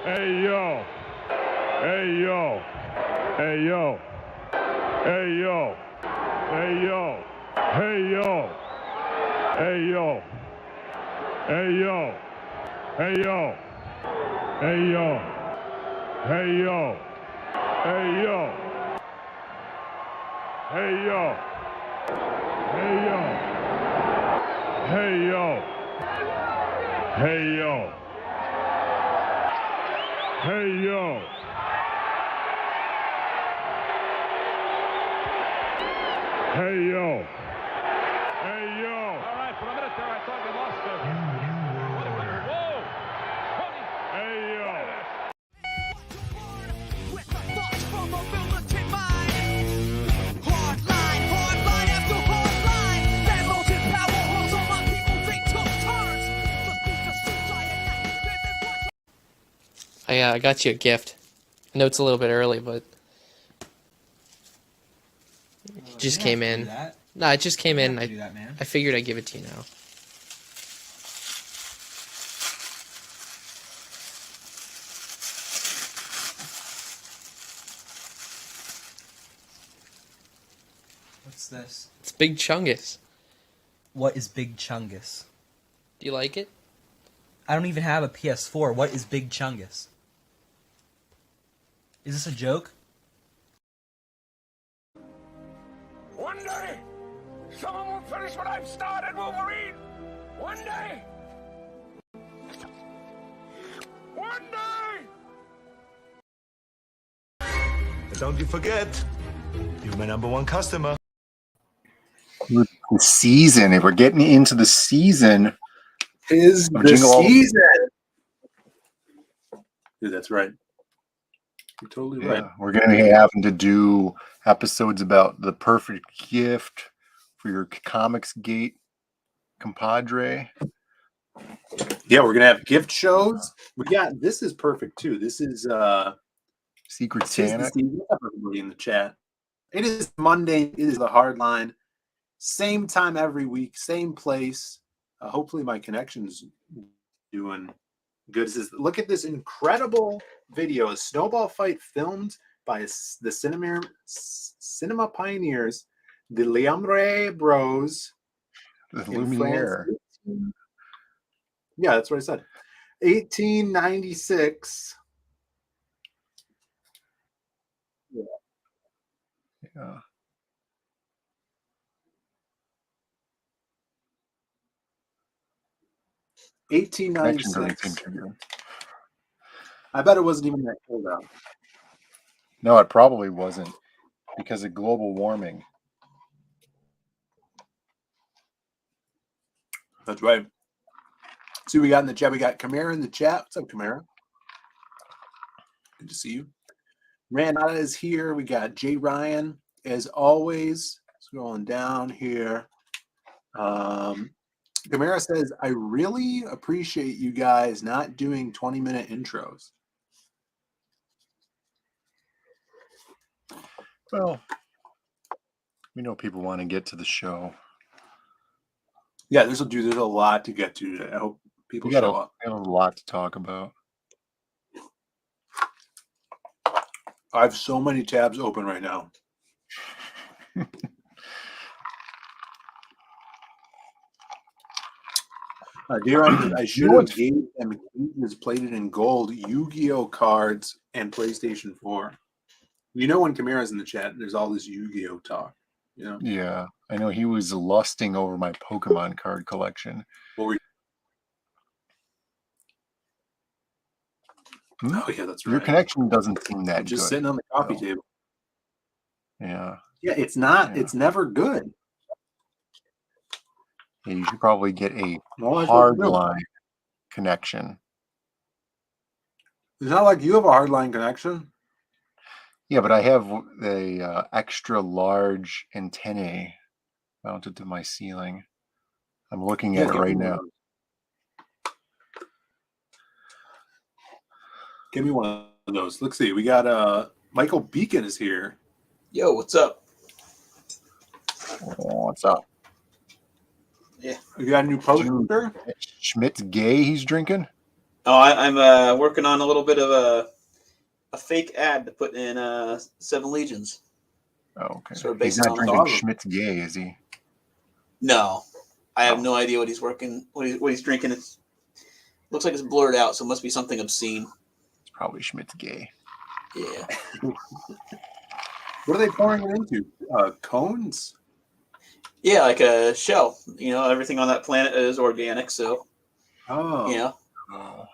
Hey yo. Hey yo. Hey yo. Hey yo. Hey yo. Hey yo. Hey yo. Hey yo. Hey yo. Hey yo. Hey yo. Hey yo. Hey yo. Hey yo. Hey yo. Hey yo. Hey yo. Hey yo. Hey yo. All right, for a minute there I thought we lost him. Whoa. Hey yo. With the thoughts from a militant mind. Hardline after hardline. That motive power holds on my people, they took turns. The beast of suicide at night. I got you a gift. I know it's a little bit early, but it just came in. No, it just came in. I figured I'd give it to you now. What's this? It's Big Chungus. What is Big Chungus? Do you like it? I don't even have a PS4. What is Big Chungus? Is this a joke? One day, someone will finish what I've started, Wolverine! One day! One day! But don't you forget, you're my #1 customer. The season. If we're getting into the season, Is of the Jingle All the- season. Dude, that's right. You're totally right. we're going to be having to do episodes about the perfect gift for your Comics Gate compadre. Yeah, we're gonna have gift shows. We got this is perfect too. This is Secret tis the Santa. season. What's up, everybody in the chat? It is Monday. It is the Hardline. Same time every week, same place. Hopefully my connection's doing good. Look at this incredible video, a snowball fight filmed by the cinema pioneers, the Liamre Bros. The in Lumiere. France. Yeah, that's what I said. 1896. Yeah. Connection doesn't seem 1896. too good. I bet it wasn't even that cold out. No, it probably wasn't because of global warming. That's right. See, we got in the chat. We got Kamara in the chat. What's up, Kamara? Good to see you. Ranada is here. We got Jay Ryan, as always. Scrolling down here. Kamara says, I really appreciate you guys not doing 20-minute intros. Well, we know people want to get to the show. Yeah, there's a lot to get to today. I hope people We got show up. a lot to talk about. I have so many tabs open right now. Dear, I should have gave them Keaton's plated in gold Yu-Gi-Oh cards and PlayStation 4. You know when Kamara's in the chat, there's all this Yu-Gi-Oh talk. You know? Yeah, I know he was lusting over my Pokemon card collection. What were you? Hmm? Oh yeah, that's right. Your connection doesn't seem that just good. sitting on the coffee table. Yeah. Yeah, it's not. Yeah. It's never good. Yeah, you should probably get a Well, hardline connection. It's not like you have a hardline connection. Yeah, but I have a extra large antennae mounted to my ceiling. I'm looking at it right now. Give me one of those. Let's see. We got Michael Beacon is here. Yo, what's up? What's up? Yeah. We got a new poster. Schmidt's gay he's drinking? Oh, I'm working on a little bit of a fake ad to put in Seven Legions. Oh, okay. Sort of He's based not on drinking Schmidt's Gay, is he? No, I have no idea what he's working, what he's drinking. It looks like it's blurred out, so it must be something obscene. It's probably Schmidt's Gay. Yeah. What are they pouring it into? Cones? Yeah, like a shell. You know, everything on that planet is organic, so Oh. you know. Oh.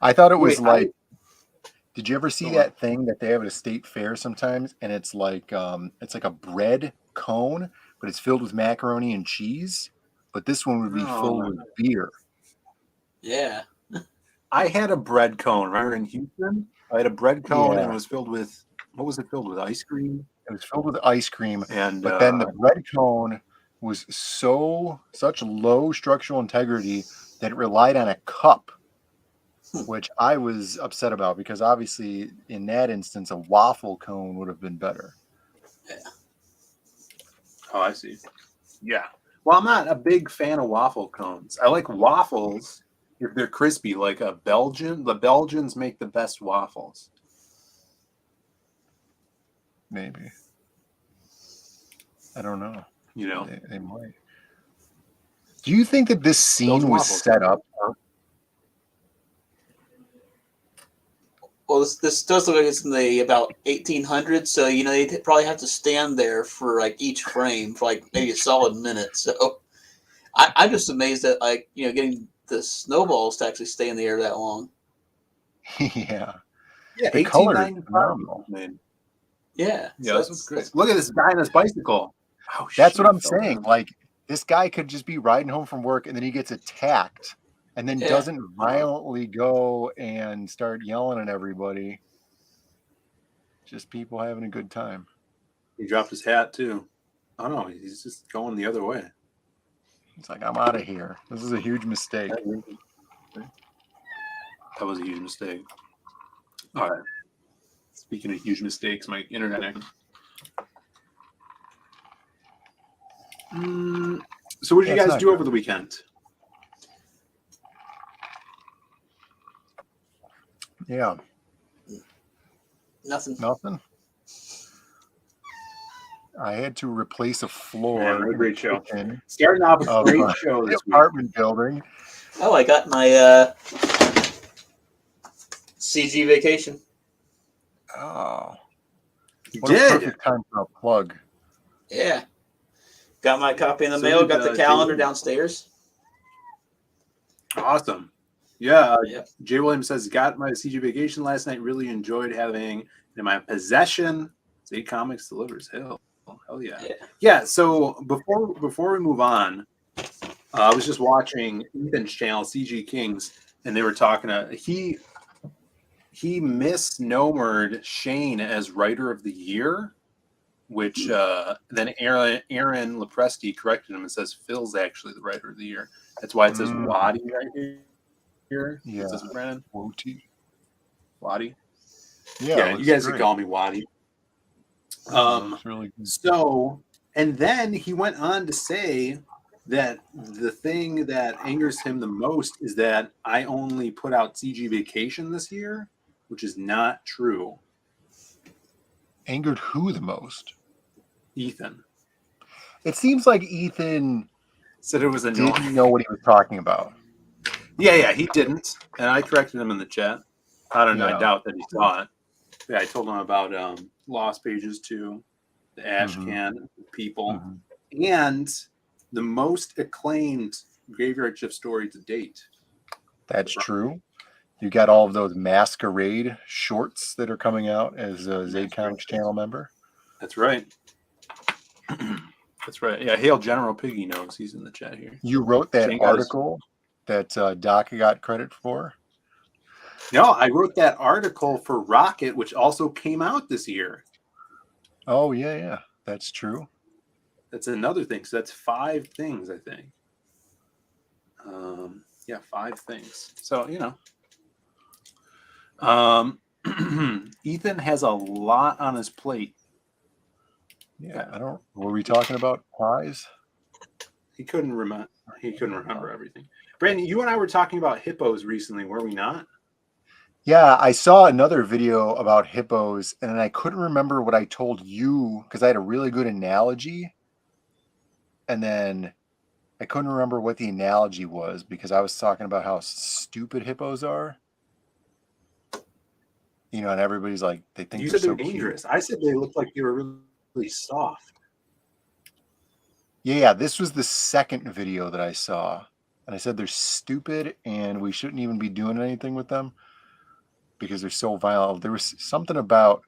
I thought it was Wait, like. Did you ever see Go that thing that they have at a state fair sometimes? And it's like a bread cone, but it's filled with macaroni and cheese. But this one would be full with beer. Yeah. I had a bread cone. Remember in Houston? I had a bread cone and it was filled with, what was it filled with? Ice cream? It was filled with ice cream. And but then the bread cone was such low structural integrity that it relied on a cup, which I was upset about because obviously in that instance, a waffle cone would have been better. Yeah. Oh, I see. Yeah. Well, I'm not a big fan of waffle cones. I like waffles if they're crispy, like a Belgian. The Belgians make the best waffles. Maybe. I don't know. You know, they might. Do you think that this scene was set up? Well, this does look like it's in the about 1800s, so you know they'd probably have to stand there for like each frame for like maybe a solid minute. So I'm just amazed at like getting the snowballs to actually stay in the air that long. Yeah. Yeah, the color is phenomenal. Man. Yeah. Yeah, so that's great. Look at this guy on his bicycle. Oh, that's what I'm saying. Like this guy could just be riding home from work and then he gets attacked. And then doesn't violently go and start yelling at everybody. Just people having a good time. He dropped his hat too. I don't know. He's just going the other way. It's like, I'm out of here. This is a huge mistake. That was a huge mistake. All right. Speaking of huge mistakes, my internet. So what did you guys do over the weekend? Yeah. Nothing. I had to replace a floor. Yeah, what a great show. Starting off a great show this apartment building. Oh, I got my CG vacation. Oh. You what did? A perfect time for a plug. Yeah. Got my copy in the mail. Got the calendar downstairs. Awesome. Yeah. Jay Williams says, got my CG vacation last night. Really enjoyed having it in my possession. 8 Comics delivers. Hell yeah. Yeah. So before we move on, I was just watching Ethan's channel, CG Kings, and they were talking he misnomered Shane as writer of the year, which then Aaron Lepresti corrected him and says Phil's actually the writer of the year. That's why it says Waddy right here. Yeah. It says Brandon. Waddy. Yeah, you guys can call me Waddy. Really good. So, and then he went on to say that the thing that angers him the most is that I only put out CG Vacation this year, which is not true. Angered who the most? Ethan. It seems like Ethan said it was annoying. Didn't know what he was talking about. Yeah, he didn't. And I corrected him in the chat. I don't know. I doubt that he saw it. Yeah, I told him about Lost Pages 2, the Ash Can People, and the most acclaimed Graveyard Shift story to date. That's true. You got all of those Masquerade shorts that are coming out as a Zayd Comics channel member. That's right. That's right. Yeah, Hail General Piggy knows. He's in the chat here. You wrote that article that Doc got credit for? No, I wrote that article for Rocket, which also came out this year. Oh, yeah. That's true. That's another thing. So that's 5 things, I think. 5 things. So, Ethan has a lot on his plate. Were we talking about pies? He couldn't remember everything. Brandon, you and I were talking about hippos recently, were we not? Yeah, I saw another video about hippos, and then I couldn't remember what I told you because I had a really good analogy, and then I couldn't remember what the analogy was because I was talking about how stupid hippos are. You know, and everybody's like, they think You they're said they so were dangerous. cute. I said they looked like they were really, really soft. Yeah, this was the second video that I saw, and I said they're stupid and we shouldn't even be doing anything with them because they're so violent. There was something about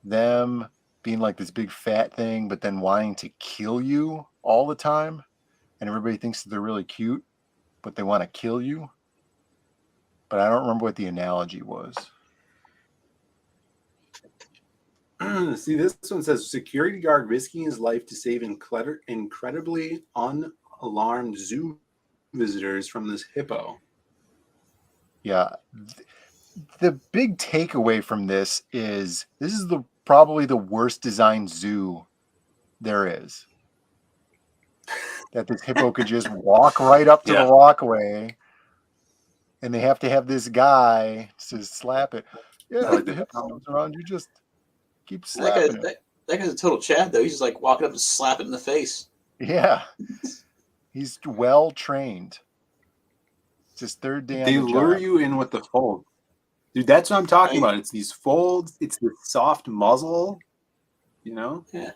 them being like this big fat thing, but then wanting to kill you all the time, and everybody thinks that they're really cute, but they want to kill you. But I don't remember what the analogy was. See, this one says security guard risking his life to save incredibly unalarmed zoo visitors from this hippo. Yeah. The big takeaway from this is probably the worst designed zoo there is. That this hippo could just walk right up to the walkway, and they have to have this guy to slap it. Yeah, if the hippo comes around, you just keep slapping it. That guy's a total Chad, though. He's just like walking up and slapping it in the face. Yeah. He's well trained. It's his third day on the They lure job. you in with the fold. Dude, that's what I'm talking about. It's these folds. It's the soft muzzle. You know? Yeah.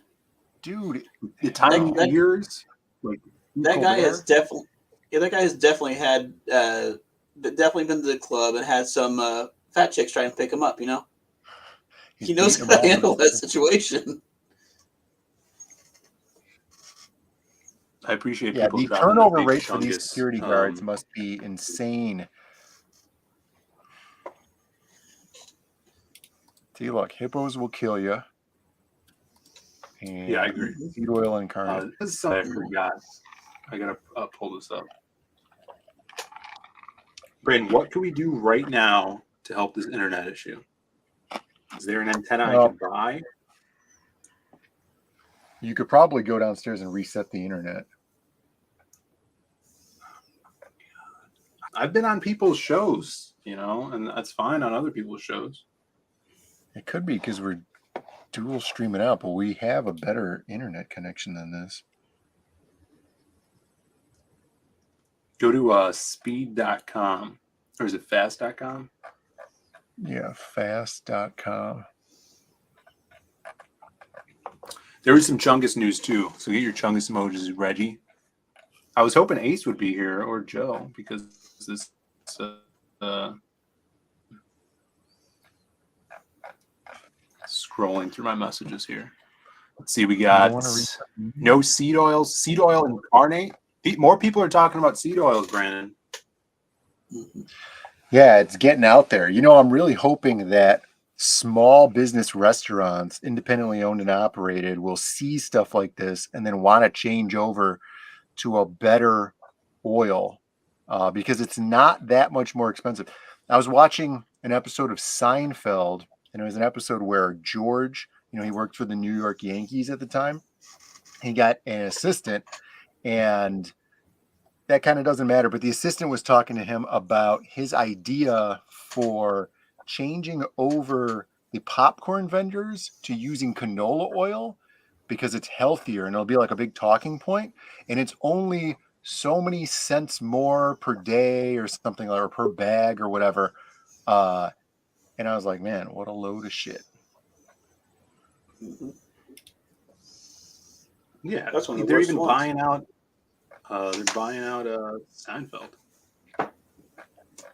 Dude. The tiny ears. Like, that guy has definitely... Yeah, that guy has definitely had... definitely been to the club and had some fat chicks try and pick him up, you know? He knows how to handle that situation. I appreciate the people turnover rate for these security guards must be insane. See, look, hippos will kill you. And yeah, I agree. Seed oil incarnate. This is something I forgot. I gotta pull this up. Brandon, what can we do right now to help this internet issue? Is there an antenna I can buy? You could probably go downstairs and reset the internet. I've been on people's shows, you know, and that's fine on other people's shows. It could be because we're dual streaming out, but we have a better internet connection than this. Go to speed.com, or is it fast.com? Yeah, fast.com. There was some Chungus news too, so get your Chungus emojis ready. I was hoping Ace would be here or Joe because this scrolling through my messages here. Let's see, we got no seed oils, seed oil incarnate. More people are talking about seed oils, Brandon. Yeah, it's getting out there. You know, I'm really hoping that small business restaurants, independently owned and operated, will see stuff like this and then want to change over to a better oil because it's not that much more expensive. I was watching an episode of Seinfeld, and it was an episode where George, you know, he worked for the New York Yankees at the time. He got an assistant, and that kind of doesn't matter, but the assistant was talking to him about his idea for changing over the popcorn vendors to using canola oil because it's healthier, and it'll be like a big talking point, and it's only so many cents more per day or something, or per bag or whatever. And I was like, man, what a load of shit. Yeah, that's when they're even buying out. They're buying out Seinfeld.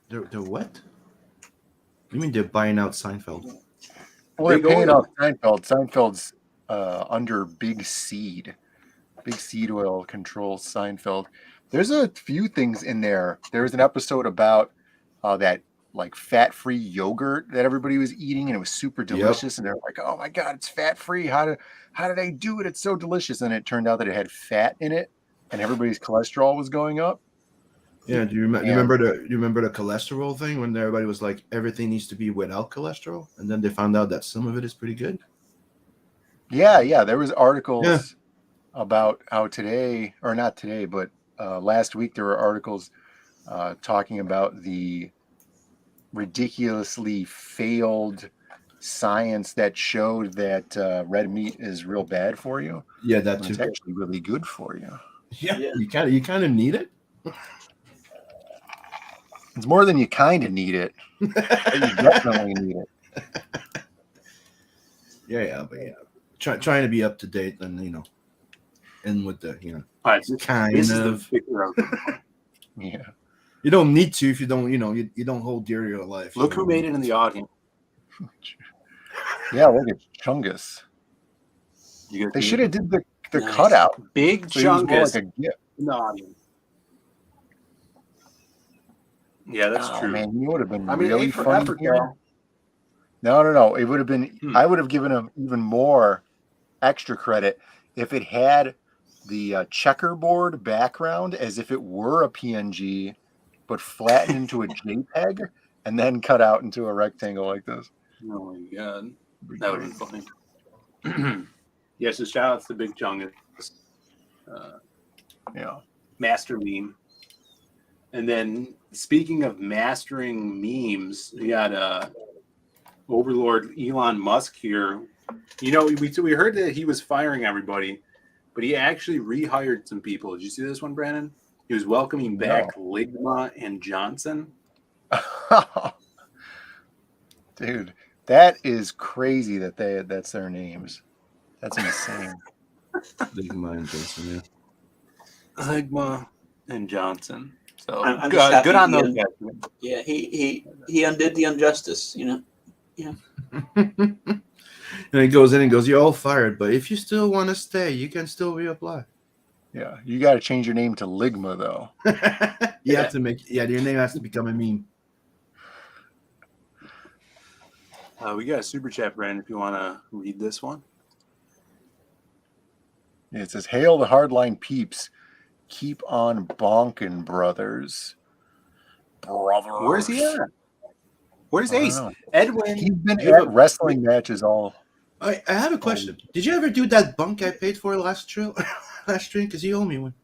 They're what? What do you mean they're buying out Seinfeld? Well, they're paying off Seinfeld. Seinfeld's under Big Seed. Big Seed Oil controls Seinfeld. There's a few things in there. There was an episode about that like fat-free yogurt that everybody was eating, and it was super delicious. Yep. And they're like, "Oh my god, it's fat-free! How did they do it? It's so delicious!" And it turned out that it had fat in it, and everybody's cholesterol was going up. Yeah, do you remember the cholesterol thing when everybody was like, everything needs to be without cholesterol, and then they found out that some of it is pretty good? Yeah. There was articles about how today, or not today, but last week there were articles talking about the ridiculously failed science that showed that red meat is real bad for you. Yeah, that And too. it's actually really good for you. Yeah, you kind of need it. It's more than you kind of need it. But you definitely need it. Yeah, but trying to be up to date, and and with the All right, kind this of. is the picture of Yeah. You don't need to if you don't you don't hold dear to your life. Look who made it in the audience. Yeah, look at Chungus. They should have did the Nice. cutout. Big So he was more Chungus like a gift. in the audience. Yeah, that's Oh, true. man, you would have been I mean, really A for funny effort, here. though. No. It would have been. I would have given him even more extra credit if it had the checkerboard background as if it were a PNG, but flattened into a JPEG and then cut out into a rectangle like this. Oh my god, that would have been funny. Yeah, so shout outs to Big Chungus. Yeah, master meme. And then speaking of mastering memes, we got Overlord Elon Musk here. We heard that he was firing everybody, but he actually rehired some people. Did you see this one, Brandon? He was welcoming back Ligma and Johnson. Dude, that is crazy that's their names. That's insane. Ligma and Johnson, yeah. Ligma and Johnson. So I'm good on those guys. Yeah, he undid the injustice, Yeah. And he goes in and goes, "You're all fired, but if you still want to stay, you can still reapply." Yeah, you got to change your name to Ligma though. You have to your name has to become a meme. We got a super chat, Brandon, if you want to read this one. It says, "Hail the hardline peeps. Keep on bonking, brothers." Where's he at? Where's Ace? Know. Edwin. He's been at wrestling matches all. I have a question. Did you ever do that bunk I paid for last stream? Because you owe me one.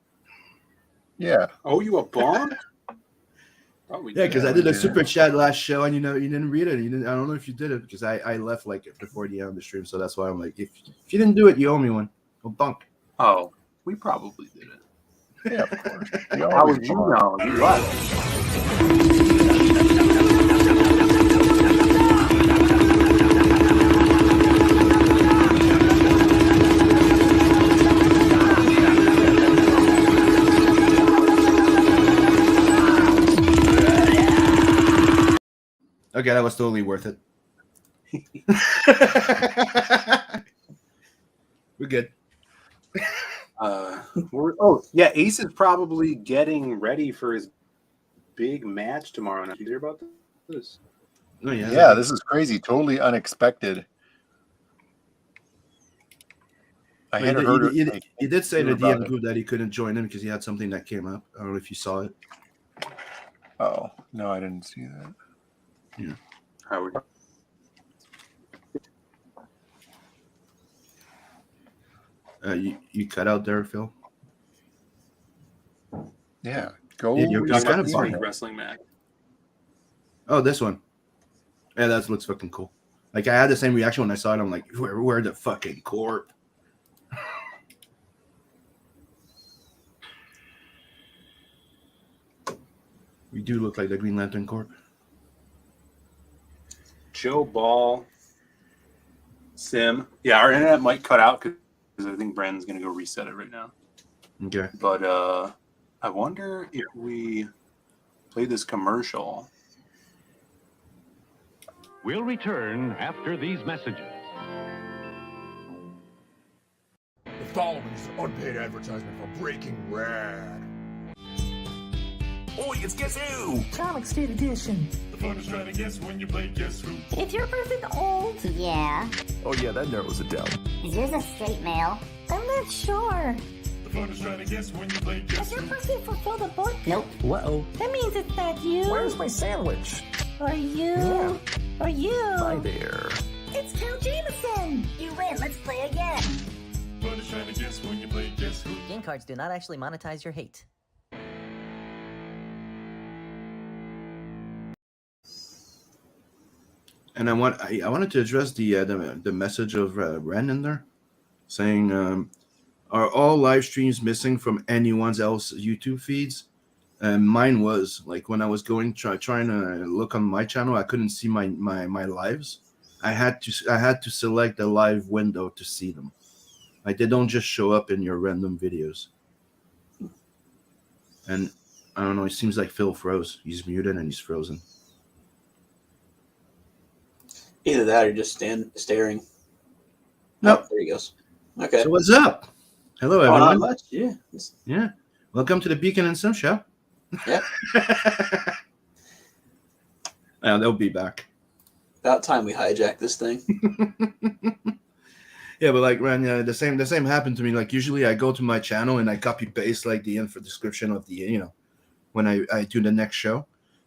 Yeah. Owe you a bunk? Yeah, because I did a super chat last show, and you didn't read it. I don't know if you did it because I left like before the end of the stream, so that's why I'm like, if you didn't do it, you owe me one. A bunk. Oh, we probably did it. Yeah, of course. How would you know? You left. Okay, that was totally worth it. We're good. Ace is probably getting ready for his big match tomorrow night. Did you hear about this? Oh, yeah. Yeah, this is crazy. Totally unexpected. I had heard he did say in the about DM it. group that he couldn't join him because he had something that came up. I don't know if you saw it. Oh, no, I didn't see that. Yeah. Howard. You cut out there, Phil? Yeah, go. Yeah, you're kind of funny. Wrestling match. Oh, this one. Yeah, that looks fucking cool. Like, I had the same reaction when I saw it. I'm like, where the fucking corp? We do look like the Green Lantern Corp. Joe Ball. Sim. Yeah, our internet might cut out because I think Brandon's going to go reset it right now. Okay. But I wonder if we play this commercial. We'll return after these messages. The following is an unpaid advertisement for Breaking Rad. Oh, it's Guess Who! Comic State Edition. The fun is trying to guess when you play Guess Who. Is your person old? Yeah. Oh yeah, that narrows it down. Is yours a straight male? I'm not sure. The fun is trying to guess when you play Guess Has your Who. person fulfilled the book? Nope. Uh-oh. That means it's not you. Where's my sandwich? Or you. Yeah. Or you. Hi there. It's Cal Jameson. You win. Let's play again. Fun is trying to guess when you play Guess Who. Game cards do not actually monetize your hate. And I wanted to address the message of Ren in there, saying, "Are all live streams missing from anyone's else YouTube feeds?" And mine was like when I was trying to look on my channel, I couldn't see my lives. I had to select the live window to see them. Like they don't just show up in your random videos. And I don't know. It seems like Phil froze. He's muted and he's frozen. Either that or just staring. Nope. Oh, there he goes. Okay. So what's up? Hello, Oh, not everyone. much. Yeah. Yeah. Welcome to the Beacon and Sim Show. Yeah. Yeah, they'll be back. About time we hijacked this thing. Yeah, but like Ren, the same happened to me. Like usually I go to my channel and I copy paste like the info description of the when I do the next show,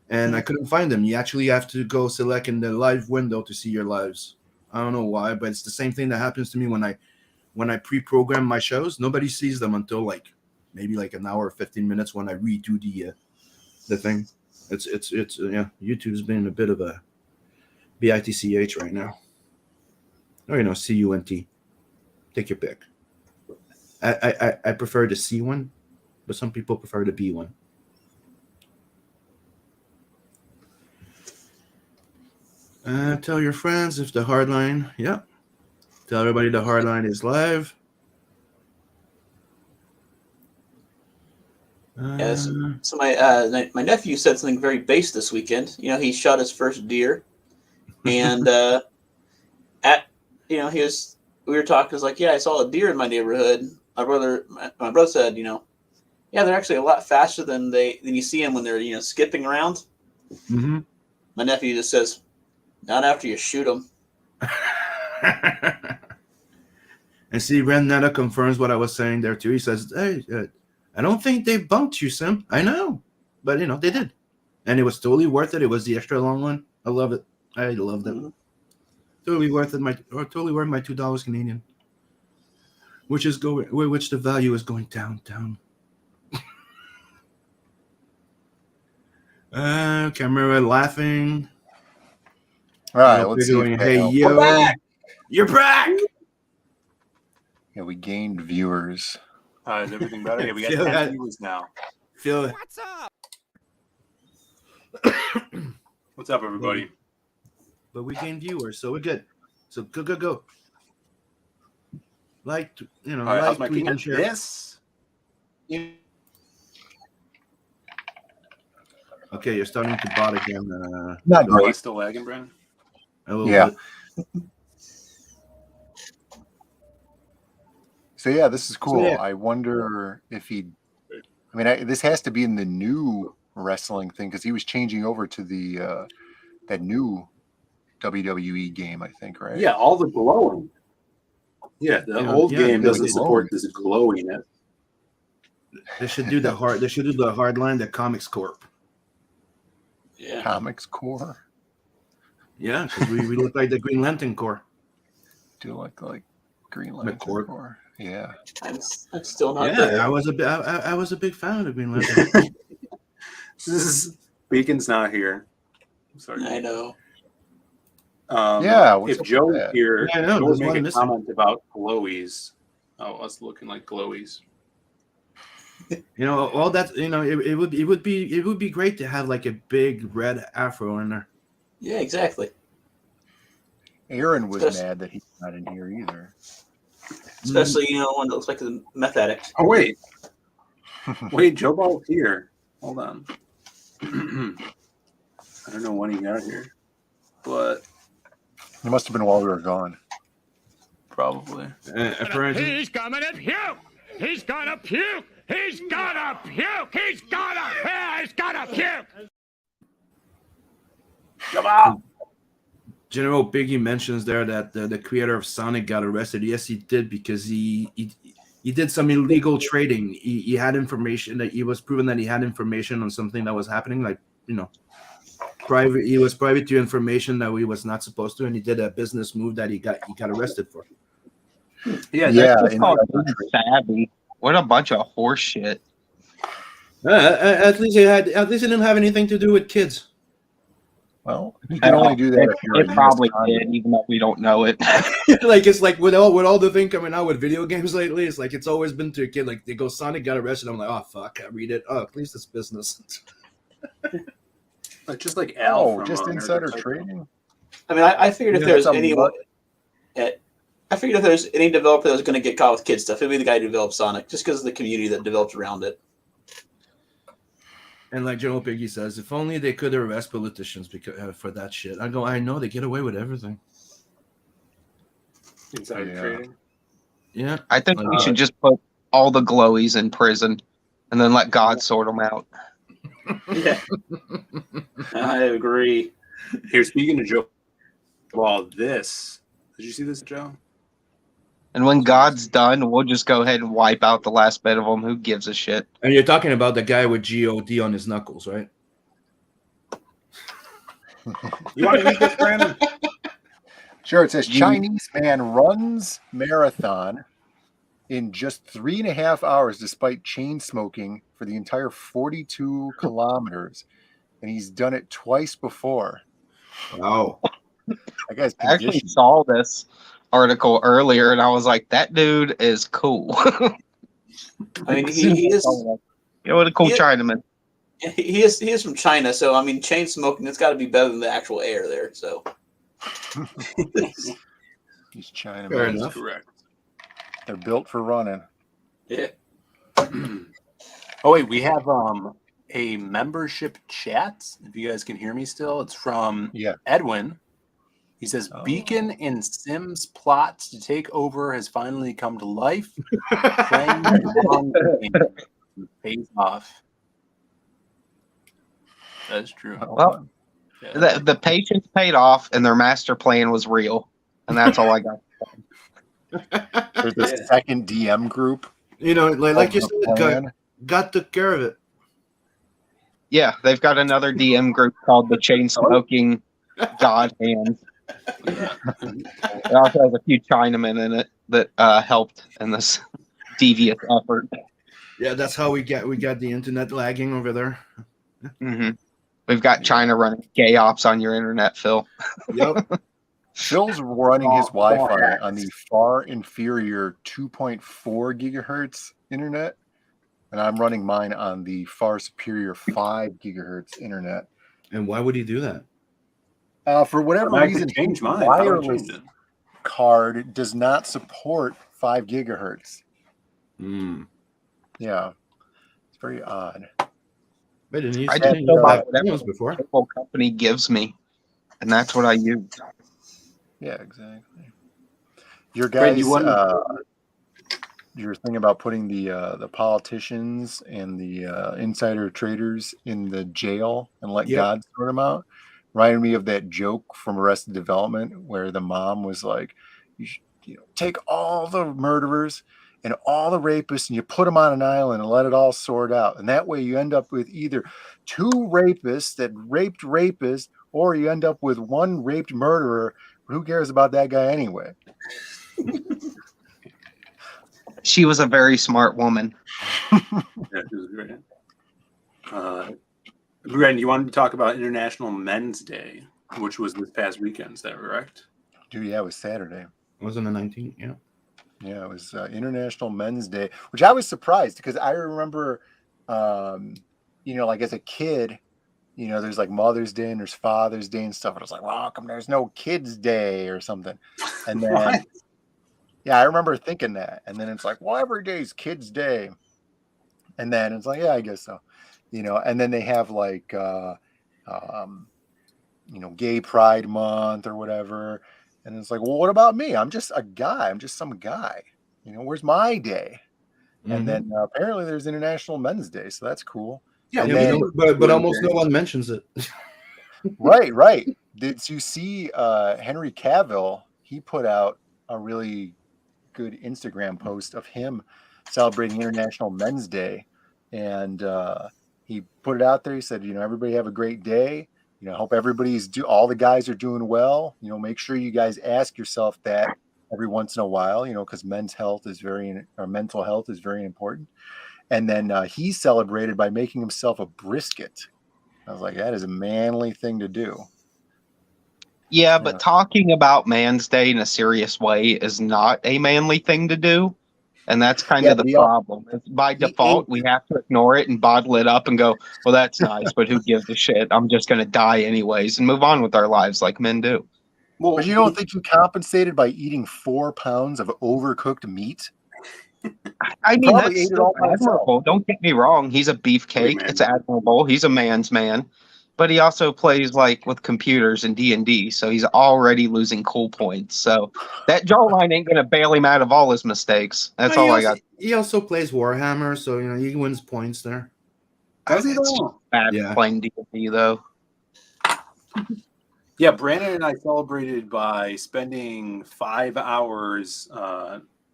and I couldn't find them. You actually have to go select in the live window to see your lives. I don't know why, but it's the same thing that happens to me when I pre-program my shows. Nobody sees them until like maybe like an hour or 15 minutes when I redo the thing. It's YouTube's been a bit of a bitch right now. Or CUNT. Take your pick. I prefer the C one, but some people prefer the B one. Tell your friends if the hardline. Yeah. Tell everybody the hardline is live. Yes. So my nephew said something very base this weekend. He shot his first deer, and we were talking. It's like, yeah, I saw a deer in my neighborhood. My brother said, yeah, they're actually a lot faster than you see them when they're skipping around. Mm-hmm. My nephew just says, not after you shoot them. And see, Ren Netta confirms what I was saying there too. He says, hey, I don't think they bunked you, Sim. I know. But, they did. And it was totally worth it. It was the extra long one. I love it. I loved it. Mm-hmm. Totally worth it. Totally worth my $2 Canadian. Which the value is going down. Camera laughing. All right, let's see. Hey, yo. You're back! Yeah, we gained viewers. Is everything better? Yeah, we got 10 viewers now. What's up? What's up, everybody? But we gained viewers, so we're good. So go. Like, all right, how's my tweet, and share. This? Okay, you're starting to bot again. Not great. Am I still lagging, Brandon? Yeah. So yeah, this is cool. So, yeah. I wonder if this has to be in the new wrestling thing because he was changing over to the that new WWE game, I think, right? Yeah, all the glowing. Yeah, the old game doesn't support this glowing. They should do the Hardline, the Comics Corp. Yeah, Comics Corp. Yeah, because we look like the Green Lantern Corps. Do look like Green Lantern Corps. Yeah, I'm still not there. Yeah, I was a big fan of Green Lantern. Beacon's not here. I'm sorry. I know. If Joe was here, Joe would make a comment about glowies. Oh, us looking like glowies. All that. It would be great to have like a big red afro in there. Yeah, exactly. Aaron was mad that he's not in here either. Especially, one that looks like a meth addict. Oh, wait, Joe Ball's here. Hold on. I don't know when he got here, but it must have been while we were gone. Probably. He's coming to puke. He's gonna puke. He's gonna puke. He's gonna puke. Come on. General Biggie mentions there that the creator of Sonic got arrested. Yes, he did because he did some illegal trading. He had information that he was proven that he had information on something that was happening, like private. He was privy to information that he was not supposed to, and he did a business move that he got arrested for. Yeah, that's just called savvy. What a bunch of horse shit. At least it didn't have anything to do with kids. Well, you can only do that if you're It probably did, even though we don't know it. Like it's like with all the thing coming out with video games lately, it's like it's always been to a kid. Like they go Sonic got arrested. I'm like, oh fuck, I read it. Oh, at least it's business. Like just like Al from just insider Nerd trading. I mean, I figured if there's anyone, I figured if there's any developer that's going to get caught with kid stuff, it'd be the guy who developed Sonic, just because of the community that developed around it. And like General Piggy says, if only they could arrest politicians because for that shit. I go, I know they get away with everything. Insider trading. Yeah, I think we should just put all the glowies in prison, and then let God sort them out. Yeah, I agree. Here, speaking of Joe, did you see this, Joe? And when God's done, we'll just go ahead and wipe out the last bit of them. Who gives a shit? And you're talking about the guy with GOD on his knuckles, right? You want to read this, Brandon? Sure. It says Chinese man runs marathon in just 3.5 hours despite chain smoking for the entire 42 kilometers. And he's done it twice before. Wow. That guy's I actually saw this article earlier, and I was like, that dude is cool. I mean, he is. What a cool Chinaman. He is from China, so I mean, chain smoking, it's got to be better than the actual air there. So he's China. Fair enough. Correct. They're built for running. Yeah. Oh wait, we have a membership chat. If you guys can hear me still, it's from Edwin. He says, Beacon and Sims plots to take over has finally come to life. Playing the long game pays off. That's true. Well, the patience paid off, and their master plan was real. And that's all I got. There's the second DM group. You know, like you said, God took care of it. Yeah, they've got another DM group called the Chain Smoking God Hands. It also has a few Chinamen in it that helped in this devious effort. Yeah, that's how we got the internet lagging over there. Mm-hmm. We've got China running gay ops on your internet, Phil. Yep. Phil's running his Wi-Fi on the far inferior 2.4 gigahertz internet, and I'm running mine on the far superior 5 gigahertz internet. And why would he do that? For whatever reason, his wireless card does not support 5 gigahertz. Yeah, it's very odd. But it needs I just go by whatever the cable company gives me, and that's what I use. Yeah, exactly. Your guys, your thing about putting the politicians and the insider traders in the jail and let God sort them out reminded me of that joke from Arrested Development where the mom was like, you take all the murderers and all the rapists and you put them on an island and let it all sort out. And that way you end up with either 2 rapists that raped rapists, or you end up with 1 raped murderer. But who cares about that guy anyway? She was a very smart woman. Yeah, it was great. Brandon, you wanted to talk about International Men's Day, which was this past weekend. Is that correct? Dude, yeah, it was Saturday. Wasn't the 19th? Yeah. Yeah, it was International Men's Day, which I was surprised because I remember, like as a kid, there's like Mother's Day and there's Father's Day and stuff. And I was like, well, how come there's no Kids Day or something? And then, I remember thinking that. And then it's like, well, every day's Kids Day. And then it's like, yeah, I guess so. And then they have like, Gay Pride Month or whatever. And it's like, well, what about me? I'm just a guy. I'm just some guy. Where's my day? Mm-hmm. And then apparently there's International Men's Day. So that's cool. Yeah, but almost no one mentions it. Right. Did you see Henry Cavill? He put out a really good Instagram post of him celebrating International Men's Day. And he put it out there. He said, everybody have a great day. Hope all the guys are doing well. Make sure you guys ask yourself that every once in a while, because mental health is very important. And then he celebrated by making himself a brisket. I was like, that is a manly thing to do. Yeah, but talking about Man's Day in a serious way is not a manly thing to do. And that's kind Yeah, of the but problem. By he default, ate we have to ignore it and bottle it up and go, well, that's nice, but who gives a shit? I'm just going to die anyways and move on with our lives like men do. Well, But you don't think you compensated by eating 4 pounds of overcooked meat? I mean, Probably that's ate it still all by himself. admirable. Don't get me wrong. He's a beefcake. It's admirable. He's a man's man. But he also plays like with computers and D&D, so he's already losing cool points. So that jawline ain't gonna bail him out of all his mistakes. That's all I got. He also plays Warhammer, so he wins points there. Does he It's though? bad Yeah. playing D&D though. Yeah, Brandon and I celebrated by spending 5 hours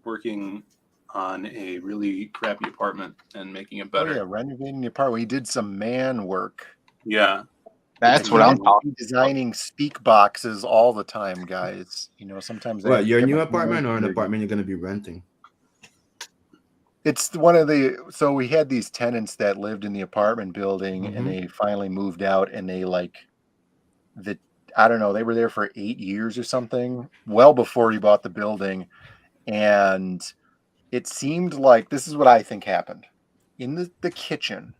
working on a really crappy apartment and making it better. Oh yeah, renovating the apartment. We did some man work. Yeah. That's I what I'm can't talking be designing speak boxes all the time, guys. You know, sometimes I have What, to your get new my apartment or an hands dirty. apartment you're going to be renting? It's one of the so we had these tenants that lived in the apartment building and Mhm. they finally moved out and they I don't know, they were there for 8 years or something, well before he bought the building. And it seemed like this is what I think happened. In the kitchen,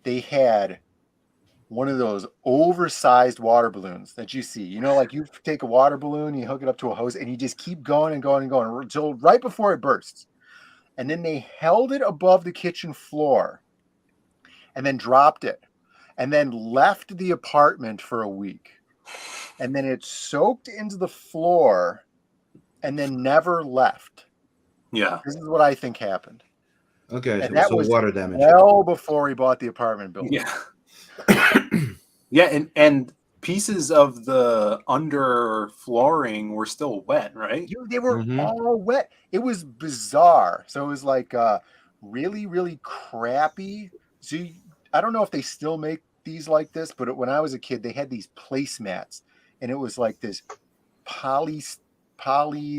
they had one of those oversized water balloons that you see. You know, like you take a water balloon, you hook it up to a hose, and you just keep going and going and going until right before it bursts. And then they held it above the kitchen floor and then dropped it and then left the apartment for a week. And then it soaked into the floor and then never left. Yeah. This is what I think happened. Okay, And that so was water damage. well before he bought the apartment building. Yeah. Yeah, and pieces of the under flooring were still wet, right? They were all wet. It was bizarre. So it was like really, really crappy. So I don't know if they still make these like this, but when I was a kid, they had these placemats, and it was like this poly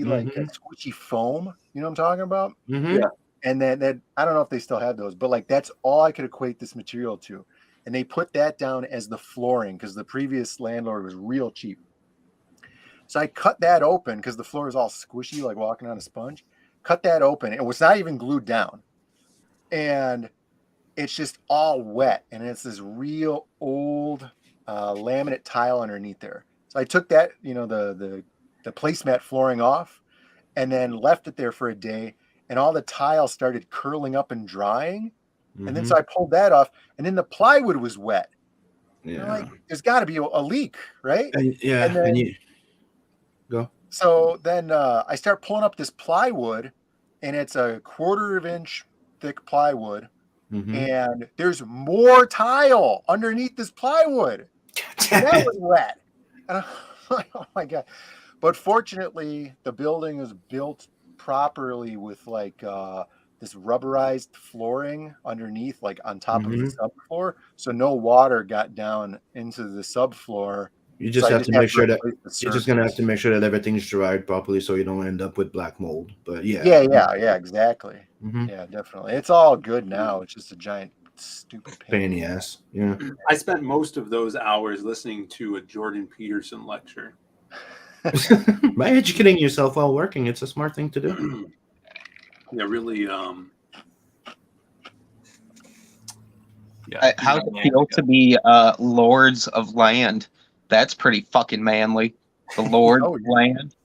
like a squishy foam. You know what I'm talking about? Mhm. Yeah. And then I don't know if they still have those, but like that's all I could equate this material to. And they put that down as the flooring because the previous landlord was real cheap. So I cut that open because the floor is all squishy, like walking on a sponge. Cut that open. It was not even glued down. And it's just all wet. And it's this real old laminate tile underneath there. So I took that, you know, the placemat flooring off and then left it there for a day. And all the tiles started curling up and drying. And then so I pulled that off. And then the plywood was wet. Yeah. I'm like, there's got to be a leak, right? And, yeah, And then, and you go. so then I start pulling up this plywood, and it's a 1/4 inch thick plywood, and there's more tile underneath this plywood. And that was wet. And I'm like, oh my God. But fortunately, the building is built properly with like this rubberized flooring underneath, like on top of the subfloor. So no water got down into the subfloor. You just So I have to make sure that replace the you're just gonna have surface. to make sure that everything's dried properly, so you don't end up with black mold. But yeah, Yeah, exactly. Mhm. Yeah, definitely. It's all good now. It's just a giant stupid pain in the ass. Yeah. I spent most of those hours listening to a Jordan Peterson lecture. By educating yourself while working, it's a smart thing to do. Yeah, really. How does it feel to be lords of land? That's pretty fucking manly. The lord Oh, of yeah. land.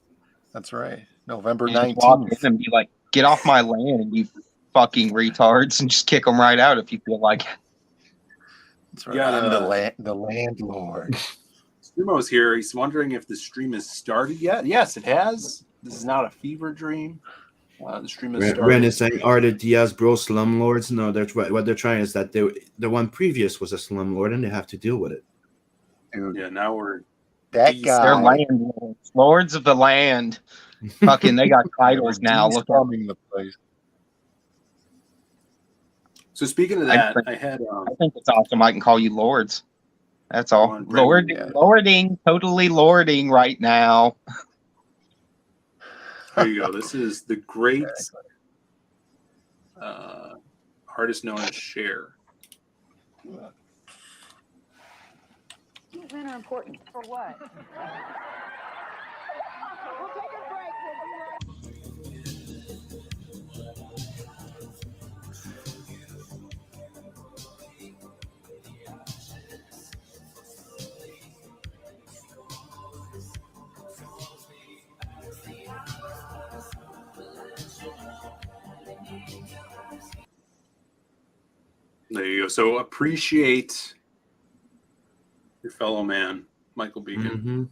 That's right. November You just walk 19th. in and be like, "Get off my land, you fucking retards," and just kick them right out if you feel like it. That's right. I'm the landlord. Sumo's here. He's wondering if the stream has started yet. Yes, it has. This is not a fever dream. The stream has started. Ren is saying, "Are the Diaz Bro slumlords?" No, they're what they're trying is that the one previous was a slumlord, and they have to deal with it. Dude, yeah, now we're that these- guy. They're landlords, lords of the land. Fucking, they got titles now. Look at de-slumming the place. So speaking of that, I had. I think it's awesome. I can call you lords. That's all. on, Brendan, Lording, totally lording right now. There you go. This is the great artist known as Cher. These men are important. For what? We'll take a break. We'll be right. There you go. So appreciate your fellow man, Michael Beacon. Mm-hmm.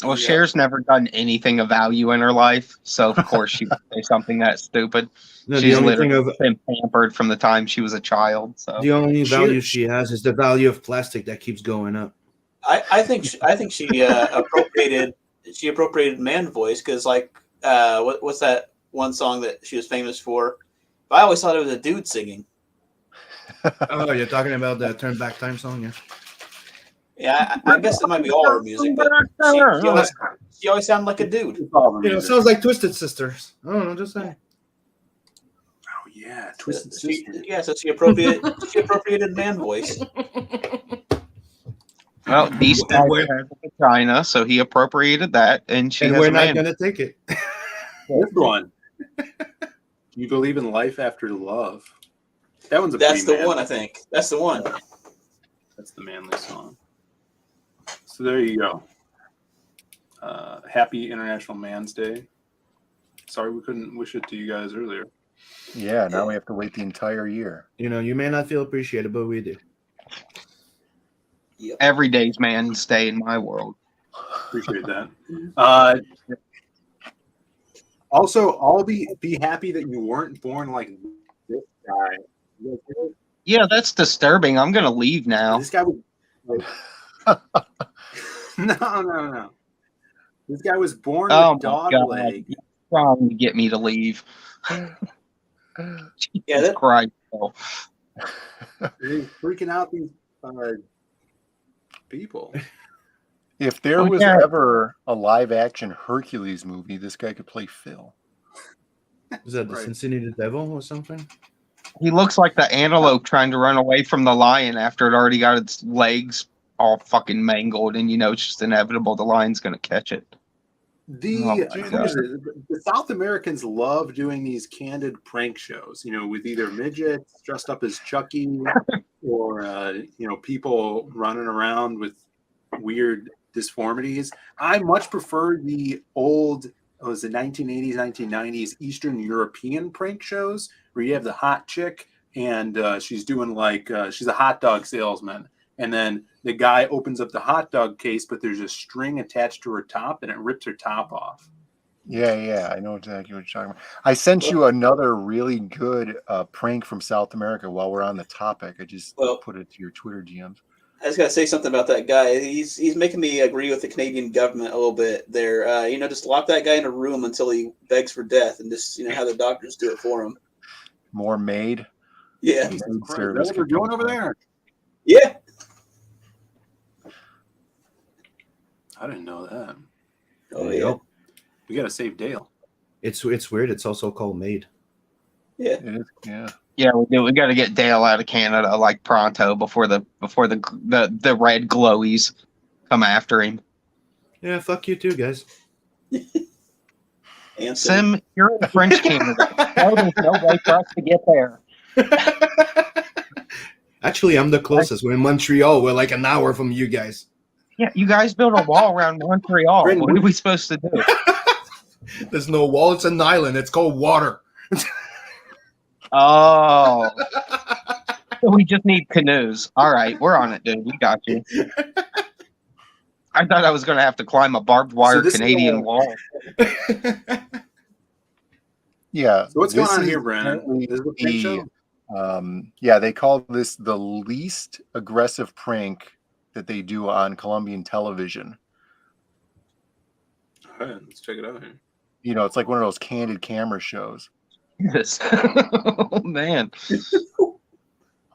Well, Cher's never done anything of value in her life, so of course she would say something that stupid. No, She's literally been pampered from the time she was a child. So the only value she has is the value of plastic that keeps going up. I think she appropriated man voice because what's that one song that she was famous for? I always thought it was a dude singing. Oh, you're talking about the Turn Back Time song, yeah? Yeah, I guess it might be all her music, but she always sounded like a dude. It sounds like Twisted Sisters. I don't know, just saying. Oh yeah, Twisted Sisters. So she appropriated man voice. Well, Beast has a vagina, so he appropriated that, and we're not going to take it. This one. Do you believe in life after love? That's the one, I think. That's the one. That's the manly song. So there you go. Happy International Man's Day. Sorry we couldn't wish it to you guys earlier. Yeah, now we have to wait the entire year. You know, you may not feel appreciated, but we do. Yep. Every day's Man's Day in my world. Appreciate that. Also, I'll be happy that you weren't born like this guy. Yeah, that's disturbing. I'm going to leave now. This guy was... No. This guy was born with dog leg. You're trying to get me to leave. Jesus Christ. He's freaking out these people. If there was ever a live-action Hercules movie, this guy could play Phil. Is that the Cincinnati Devil or something? He looks like the antelope trying to run away from the lion after it already got its legs all fucking mangled, and it's just inevitable the lion's going to catch it. The South Americans love doing these candid prank shows, with either midgets dressed up as Chucky or, people running around with weird disformities. I much prefer the old, the 1980s, 1990s Eastern European prank shows where you have the hot chick and she's doing she's a hot dog salesman. And then the guy opens up the hot dog case, but there's a string attached to her top and it rips her top off. Yeah, I know exactly what you're talking about. I sent you another really good prank from South America while we're on the topic. I just put it to your Twitter DMs. I just got to say something about that guy. He's making me agree with the Canadian government a little bit there. Just lock that guy in a room until he begs for death and just, have the doctors do it for him. More maid? Yeah. Is that what we're doing over there? Yeah. I didn't know that. Oh, yeah. We got to save Dale. It's weird. It's also called Maid. Yeah. It is, yeah. Yeah, we do. We got to get Dale out of Canada pronto before the red glowies come after him. Yeah, fuck you too, guys. Sim, you're in French Canada. No, there's no way for us to get there. Actually, I'm the closest. We're in Montreal. We're like an hour from you guys. Yeah, you guys built a wall around Montreal. What are we supposed to do? There's no wall. It's an island. It's called water. Oh. So we just need canoes. All right, we're on it, dude. We got you. I thought I was going to have to climb a barbed wire Canadian wall. Yeah. So what's going on here, Brandon? Is this a prank show? They call this the least aggressive prank that they do on Colombian television. All right, let's check it out here. It's like one of those candid camera shows. Yes. Oh, man.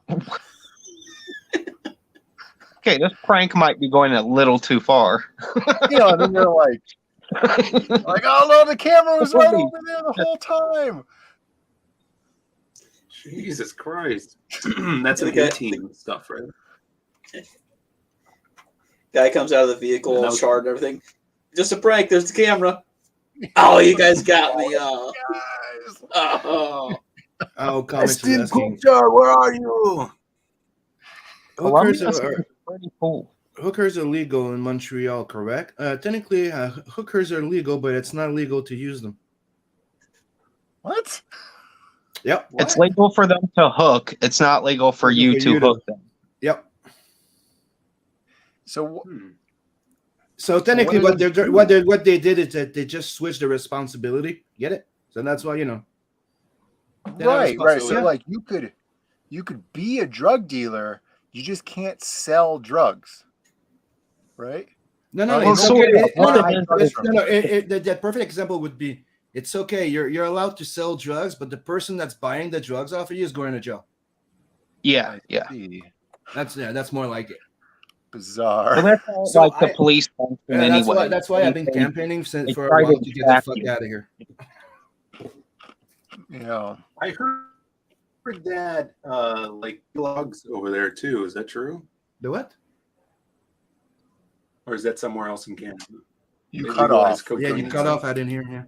Okay, this prank might be going a little too far. And then they're like, oh no, the camera was right over there the whole time. Jesus Christ. That's an 18 stuff, right? Guy comes out of the vehicle, Yeah, that all was- charred and everything. Just a prank. There's the camera. Oh, you guys got me. Oh. Oh, comics is Ashton asking. Kutcher, where are you? Hookers Columbus are is pretty cool. hookers are legal in Montreal, correct? Technically, hookers are legal, but it's not legal to use them. What? Yep. It's legal for them to hook. It's not legal for Legal you for to you to- hook them. Yep. So So technically, what are what they did is that they just switched the responsibility. Get it? So that's why, you know. They have right. So responsibility. like you could be a drug dealer, you just can't sell drugs, right? No, no, Well, it's sort okay. of. The perfect example would be, it's okay. You're allowed to sell drugs, but the person that's buying the drugs off of you is going to jail. Yeah, yeah. That's more like it. Bizarre. Well, that's how, So like the police function anyway. That's why I've been They- campaigning they for a try while to to get the trap fuck you. out of here. Yeah. I heard that like blogs over there too. Is that true? The what? Or is that somewhere else in Canada? You They cut legalize off. cocaine Yeah, you and cut stuff? off. I didn't hear. Yeah.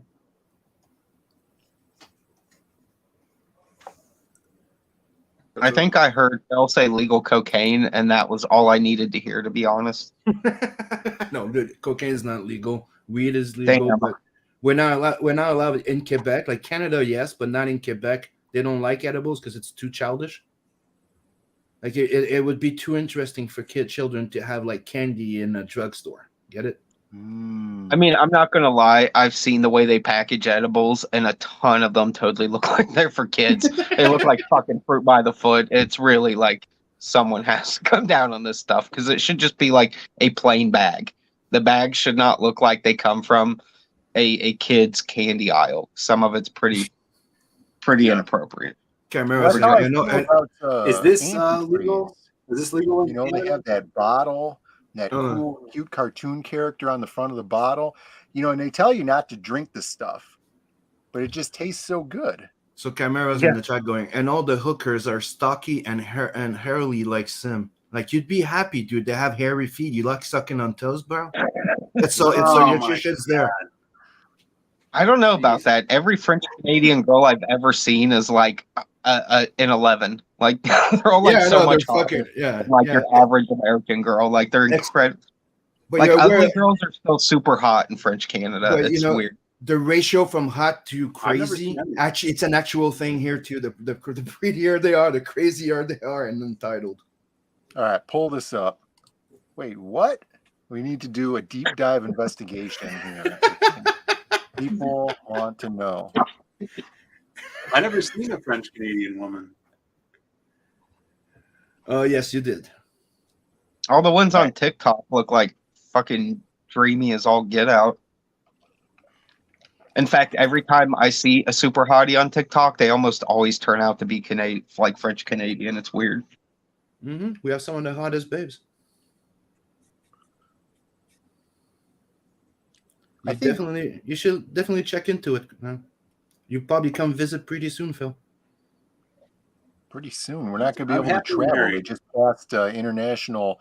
I think I heard Bell say legal cocaine, and that was all I needed to hear, to be honest. No, dude, cocaine is not legal. Weed is legal, Damn. but we're not allowed in Quebec. Like Canada, yes, but not in Quebec. They don't like edibles because it's too childish. Like it would be too interesting for children to have like candy in a drugstore. Get it? I mean, I'm not gonna lie. I've seen the way they package edibles, and a ton of them totally look like they're for kids. They look like fucking fruit by the foot. It's really like someone has to come down on this stuff because it should just be like a plain bag. The bags should not look like they come from a kid's candy aisle. Some of it's pretty inappropriate. Chimera, That's how I you know, feel and- about, Is this antifreeze. legal? Is this legal? You know, they have that bottle, that Uh. cool, cute cartoon character on the front of the bottle. You know, and they tell you not to drink the stuff, but it just tastes so good. So Chimera's in the chat going, and all the hookers are stocky and hairly like Sim. Like you'd be happy, dude. They have hairy feet. You like sucking on toes, bro? It's so Oh your my shit's there. I don't know about that. Every French Canadian girl I've ever seen is like an 11. Like they're all like Yeah, so no, much they're hotter fucking yeah. than, like yeah. your average American girl. Like they're incredible. But Like you're ugly aware- girls are still super hot in French Canada. But, It's you know, weird. the ratio from hot to I've never crazy, seen that. actually, it's an actual thing here too. The prettier they are, the crazier they are, and entitled. All right, pull this up. Wait, what? We need to do a deep dive investigation here. People want to know. I never seen a French Canadian woman. Oh yes, you did. All the ones on TikTok look like fucking dreamy as all get out. In fact, every time I see a super hottie on TikTok, they almost always turn out to be Canadian, like French Canadian. It's weird. Mm-hmm. We have some of the hottest babes. You should definitely check into it. You probably come visit pretty soon, Phil. Pretty soon. We're not going to be I'm able to happy travel. married. They just passed international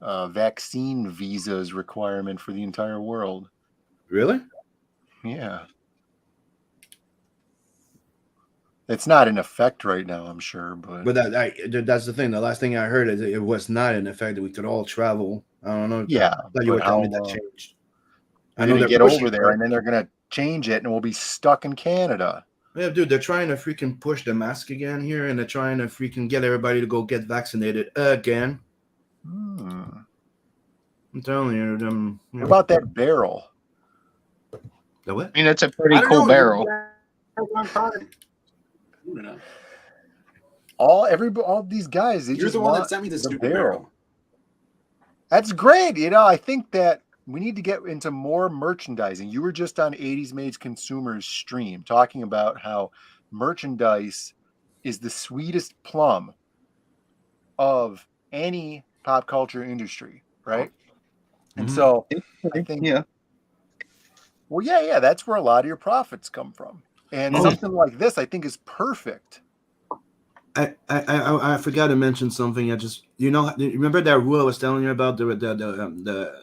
vaccine visas requirement for the entire world. Really? Yeah. It's not in effect right now, I'm sure, but That's the thing. The last thing I heard is it was not in effect that we could all travel. I don't know. yeah. That you were but telling me how that long? changed. We're I know going to they're get pushing over there, for it. and then they're going to change it, and we'll be stuck in Canada. Yeah, dude, they're trying to freaking push the mask again here, and they're trying to freaking get everybody to go get vaccinated again. I'm telling you, them. What about that barrel? The what? I mean, it's a pretty I don't cool know, barrel. All these guys, they You're just the one that want sent me the stupid barrel. barrel. That's great. You know, I think that we need to get into more merchandising. You were just on 80s Made Consumers stream talking about how merchandise is the sweetest plum of any pop culture industry, right? And so I think, well, yeah, that's where a lot of your profits come from. And something like this, I think, is perfect. I forgot to mention something. Remember that rule I was telling you about the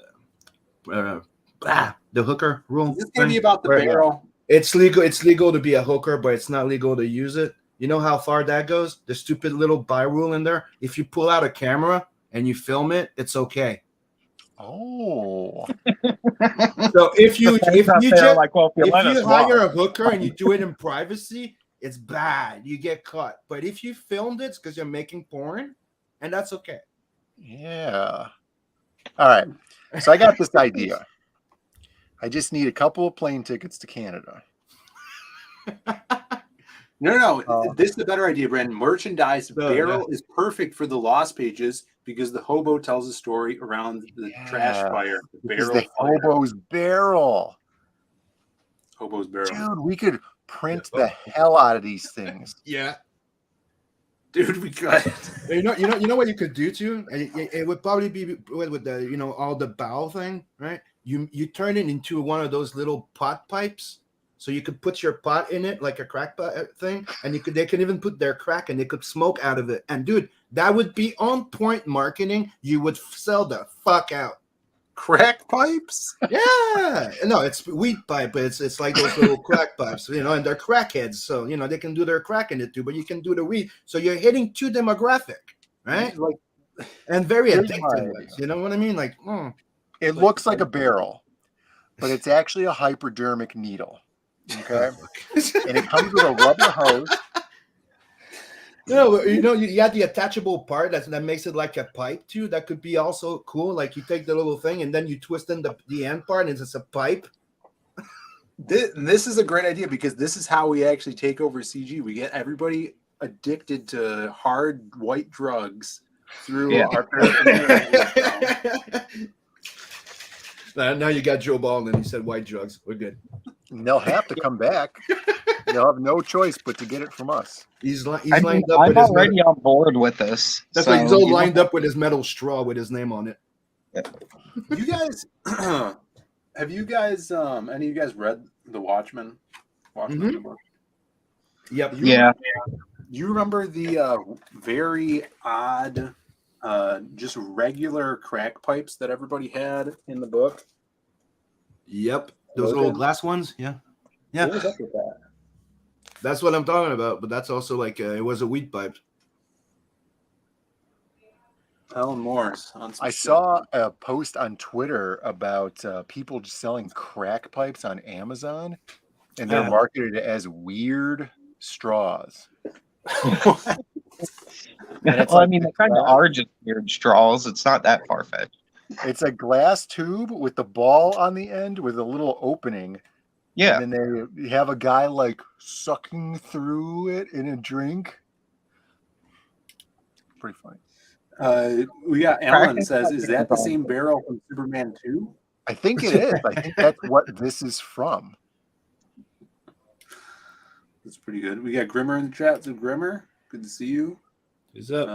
hooker rule. Is this gonna be about the barrel? It's legal. It's legal to be a hooker, but it's not legal to use it. You know how far that goes? The stupid little buy rule in there. If you pull out a camera and you film it, it's okay. Oh. So if you hire wrong. a hooker and you do it in privacy, it's bad. You get caught. But if you filmed it, it's because you're making porn, and that's okay. Yeah. All right. So I got this idea. I just need a couple of plane tickets to Canada. No. This is a better idea, Brandon. Merchandise barrel is perfect for the Lost Pages because the hobo tells a story around the trash fire. The barrel the hobo's barrel. Hobo's barrel. Dude, we could print the hell out of these things. Yeah. Dude, we could. You know what you could do too? It would probably be with the all the bow thing, right? You turn it into one of those little pot pipes, so you could put your pot in it like a crack pot thing, and they could even put their crack and they could smoke out of it. And dude, that would be on point marketing. You would sell the fuck out. Crack pipes? Yeah, no, it's weed pipe, but it's like those little crack pipes, and they're crackheads, so they can do their crack in it too. But you can do the weed, so you're hitting two demographic, right? And very addictive. You know what I mean? Like, it looks like a barrel, but it's actually a hypodermic needle. Okay, and it comes with a rubber hose. No, you got the attachable part that makes it like a pipe too. That could be also cool. Like you take the little thing and then you twist in the end part, and it's just a pipe. This is a great idea because this is how we actually take over CG. We get everybody addicted to hard white drugs through our paraphernalia. Now you got Joe Ball, and he said white drugs. We're good. And they'll have to come back. They'll have no choice but to get it from us. He's lined up. I'm already on board with this. That's why he's all lined up with his metal straw with his name on it. You guys, have you guys, any of you guys read The Watchmen? The book? Yep. You remember the very odd, just regular crack pipes that everybody had in the book? Yep. Those little glass ones? Yeah. Yeah. What was up with that? That's what I'm talking about, but that's also like it was a weed pipe. Alan Morris. I saw a post on Twitter about people just selling crack pipes on Amazon, and they're marketed as weird straws. Well, I mean, they kind of are just weird straws. It's not that far-fetched. It's a glass tube with the ball on the end with a little opening. Yeah. And then they have a guy like sucking through it in a drink. Pretty funny. We got Alan says, is that the same barrel from Superman 2? I think it is. I think that's what this is from. That's pretty good. We got Grimmer in the chat. So Grimmer, good to see you. What's up?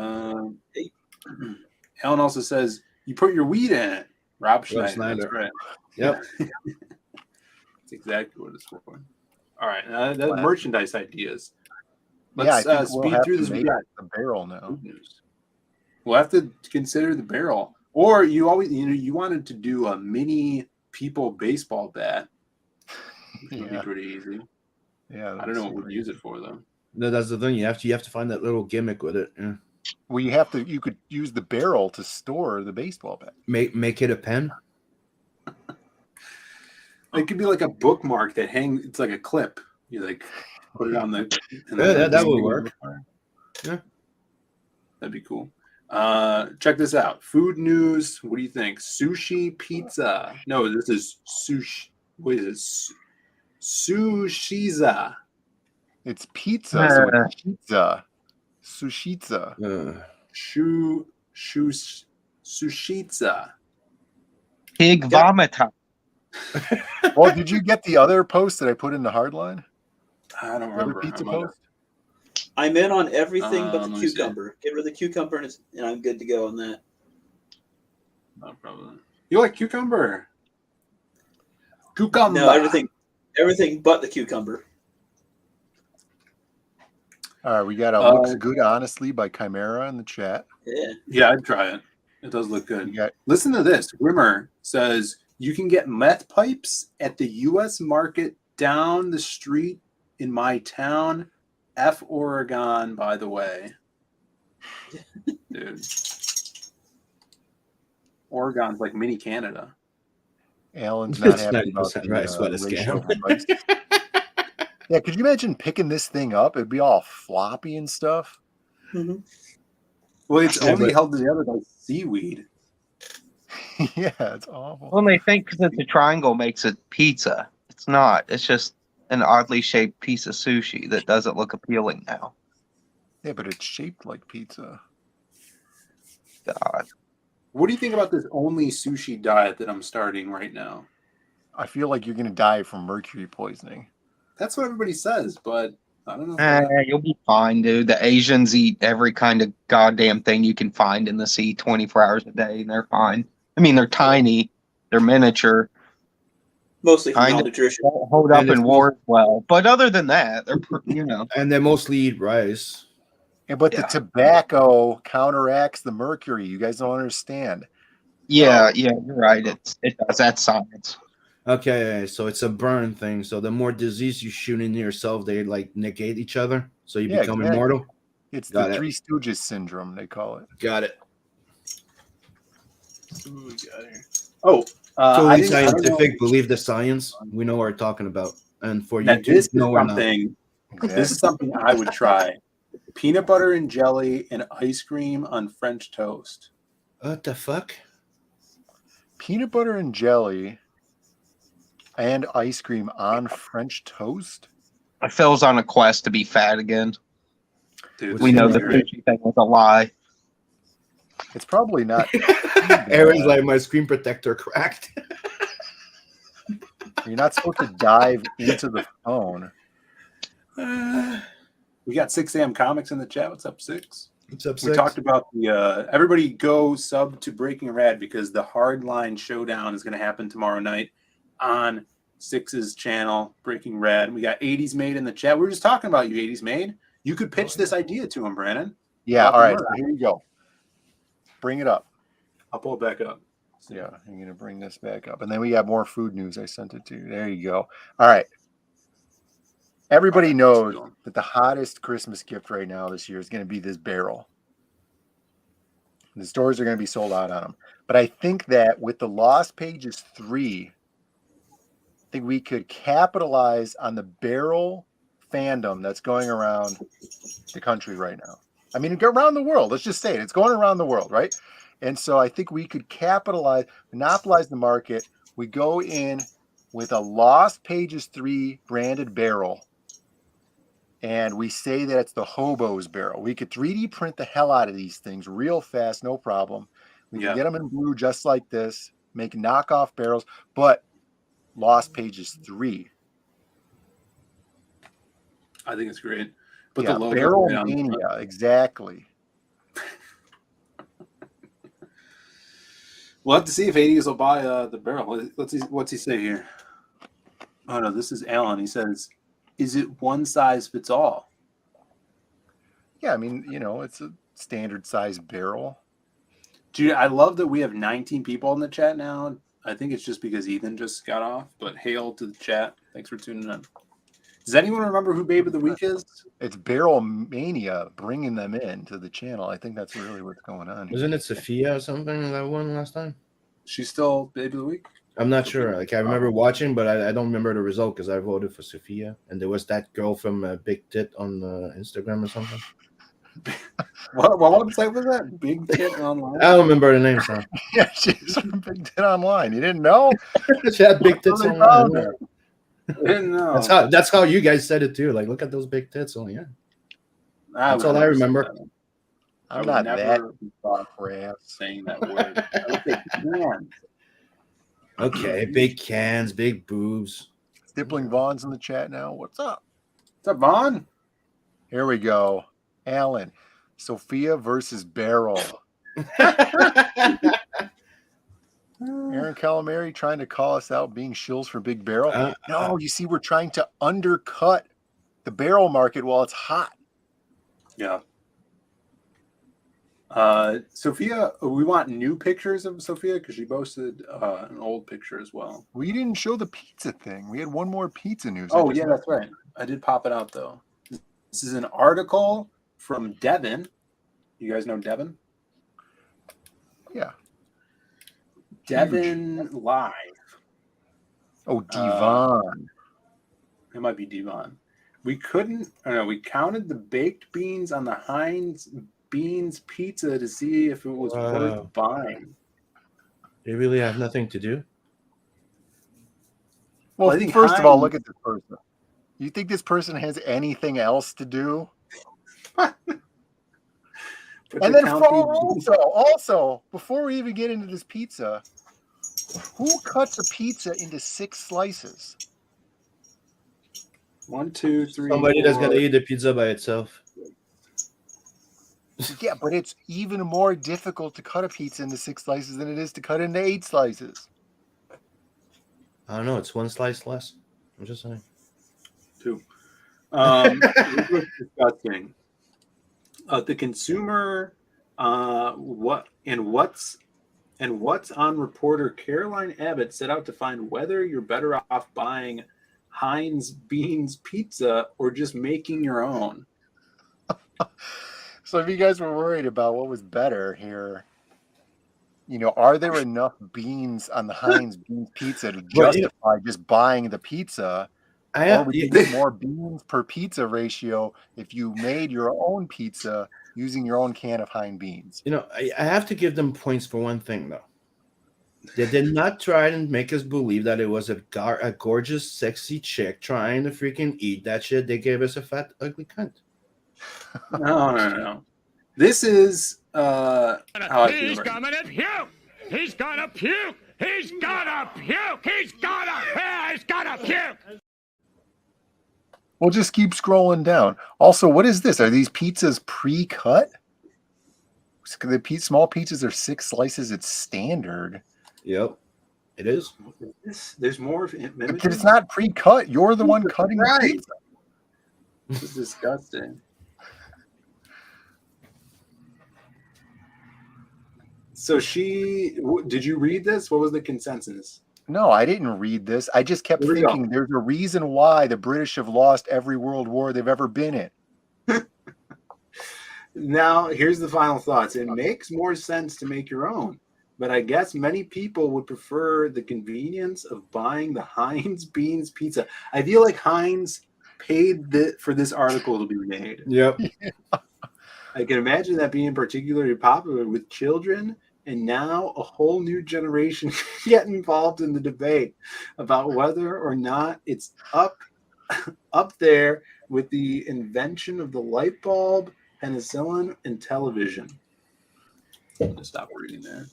Alan also says, you put your weed in it. Rob Schneider. That's right. Yep. That's exactly what it's for. All right. That's merchandise ideas. Let's speed through this. We got the barrel now. We'll have to consider the barrel. Or you always, you wanted to do a mini people baseball bat. Which would be pretty easy. Yeah. I don't know what we'd use it for though. No, that's the thing. You have to find that little gimmick with it. Yeah. Well, you could use the barrel to store the baseball bat. Make it a pen. It could be like a bookmark that hangs. It's like a clip. You like put it on the. That would work. Yeah, that'd be cool. Check this out. Food news. What do you think? Sushi pizza. No, this is sushi. What is it? Sushiza. It's pizza. So it's pizza. Sushitza. Sushitza. Pig vomita. Well, did you get the other post that I put in the Hardline? I don't remember. Pizza post? I'm in on everything but the cucumber. Get rid of the cucumber and I'm good to go on that. No problem. You like cucumber? Cucumber. No, everything but the cucumber. All right, we got a looks good honestly by Chimera in the chat. Yeah, I'd try it. It does look good. You got Listen to this. Rimmer says you can get meth pipes at the U.S. market down the street in my town. F Oregon, by the way. Dude. Oregon's like mini Canada. Alan's not It's happy about 90% the rice, what a ratio scam. of rice. Yeah, could you imagine picking this thing up? It'd be all floppy and stuff. Well, it's Yeah, only but- held together by seaweed. Yeah, it's awful. Well, they think because it's a triangle makes it pizza. It's not. It's just an oddly shaped piece of sushi that doesn't look appealing now. Yeah, but it's shaped like pizza. God. What do you think about this only sushi diet that I'm starting right now? I feel like you're gonna die from mercury poisoning. That's what everybody says, but I don't know. You'll be fine, dude. The Asians eat every kind of goddamn thing you can find in the sea 24 hours a day, and they're fine. I mean, they're tiny, they're miniature, Mostly from kind of malnutrition. don't hold up And in it's war as well. But other than that, they're And they mostly eat rice. Yeah, but Yeah. the tobacco counteracts the mercury. You guys don't understand. yeah, you're right. It does. That's science. Okay, so it's a burn thing. So the more disease you shoot into yourself, they like negate each other. So you Yeah, become exactly. immortal. It's Got the it. Three Stooges syndrome, they call it. Got it. Oh, Totally I don't know. scientific. Believe the science. We know what we're talking about. And for Now, you, this is no, we're not. something. Exactly. This is something I would try: peanut butter and jelly and ice cream on French toast. What the fuck? Peanut butter and jelly and ice cream on French toast? Phil's on a quest to be fat again. Dude, We this know is the great. sushi thing was a lie. It's probably not. Aaron's like, my screen protector cracked. You're not supposed to dive into the phone. We got 6 a.m. comics in the chat. What's up, 6? What's up, We talked about the everybody go sub to Breaking Rad because the Hardline Showdown is going to happen tomorrow night on 6's channel, Breaking Rad. We got 80s Made in the chat. We were just talking about you, 80s Made. You could pitch this idea to him, Brandon. Yeah, About all the right. merch. So here you go. Bring it up. I'll pull it back up. Yeah, I'm going to bring this back up. And then we got more food news I sent it to you. There you go. All right. Everybody knows that the hottest Christmas gift right now this year is going to be this barrel. The stores are going to be sold out on them. But I think that with the Lost Pages 3, I think we could capitalize on the barrel fandom that's going around the country right now. I mean, around the world. Let's just say it. It's going around the world, right? And so I think we could monopolize the market. We go in with a Lost Pages 3 branded barrel, and we say that it's the Hobo's barrel. We could 3D print the hell out of these things real fast, no problem. We can get them in blue just like this, make knockoff barrels, but Lost Pages 3. I think it's great. But yeah, the logo Barrel right on the Mania, front. exactly. We'll have to see if 80s will buy the barrel. Let's see. What's he say here? Oh, no, this is Alan. He says, is it one size fits all? Yeah, I mean, it's a standard size barrel. Dude, I love that we have 19 people in the chat now. I think it's just because Ethan just got off, but hail to the chat. Thanks for tuning in. Does anyone remember who Babe of the Week is? It's Barrel Mania bringing them in to the channel. I think that's really what's going on here. Wasn't it Sophia or something that won last time? She's still Babe of the Week? I'm not sure. Like I remember watching, but I don't remember the result because I voted for Sophia, and there was that girl from Big Tit on Instagram or something. What website was that? Big Tit Online? I don't remember the name, son. Yeah, she's from Big Tit Online. You didn't know? She had big tits They online. found her. I didn't know. That's how you guys said it too. Like, look at those big tits. Oh yeah, that's all I remember. I'm not that perhaps saying that word. I would say cans. Okay, big cans, big boobs. Stippling Vaughn's in the chat now. What's up? What's up, Vaughn? Here we go. Alan, Sophia versus Barrel. Aaron Calamari trying to call us out being shills for Big Barrel. No, you see, we're trying to undercut the barrel market while it's hot. Yeah. Sophia, we want new pictures of Sophia because she posted an old picture as well. We didn't show the pizza thing. We had one more pizza news. Oh, yeah, that's right. I did pop it out, though. This is an article from Devin. You guys know Devin? Yeah. Devin Live. Oh, Devon. It might be Devon. We counted the baked beans on the Heinz Beans pizza to see if it was worth buying. They really have nothing to do? Well, I think first of all, look at this person. You think this person has anything else to do? And then also, before we even get into this pizza, who cuts a pizza into 6 slices? 1, 2, 3. Somebody that's gonna eat the pizza by itself. Yeah, but it's even more difficult to cut a pizza into 6 slices than it is to cut into 8 slices. I don't know. It's 1 slice less. I'm just saying. 2. This was disgusting. The consumer, what's on reporter Caroline Abbott set out to find whether you're better off buying Heinz Beans pizza or just making your own. So if you guys were worried about what was better here, are there enough beans on the Heinz Beans pizza to justify just buying the pizza? Or would you get more beans per pizza ratio if you made your own pizza using your own can of Heinz beans? I have to give them points for one thing, though. They did not try and make us believe that it was a gorgeous, sexy chick trying to freaking eat that shit. They gave us a fat, ugly cunt. No. This is He's gonna puke! He's gonna puke! He's gonna puke! He's gonna puke! We'll just keep scrolling down. Also, what is this? Are these pizzas pre-cut? The small pizzas are 6 slices. It's standard. Yep, it is. There's more. But it's not pre-cut. You're the one cutting the pizza. This is disgusting. So did you read this? What was the consensus? No, I didn't read this. I just kept thinking there's a reason why the British have lost every world war they've ever been in. Now, here's the final thoughts. It makes more sense to make your own, but I guess many people would prefer the convenience of buying the Heinz Beans pizza. I feel like Heinz paid for this article to be made. Yep. I can imagine that being particularly popular with children, and now a whole new generation get involved in the debate about whether or not it's up there with the invention of the light bulb, penicillin, and television. I'm going to stop reading there.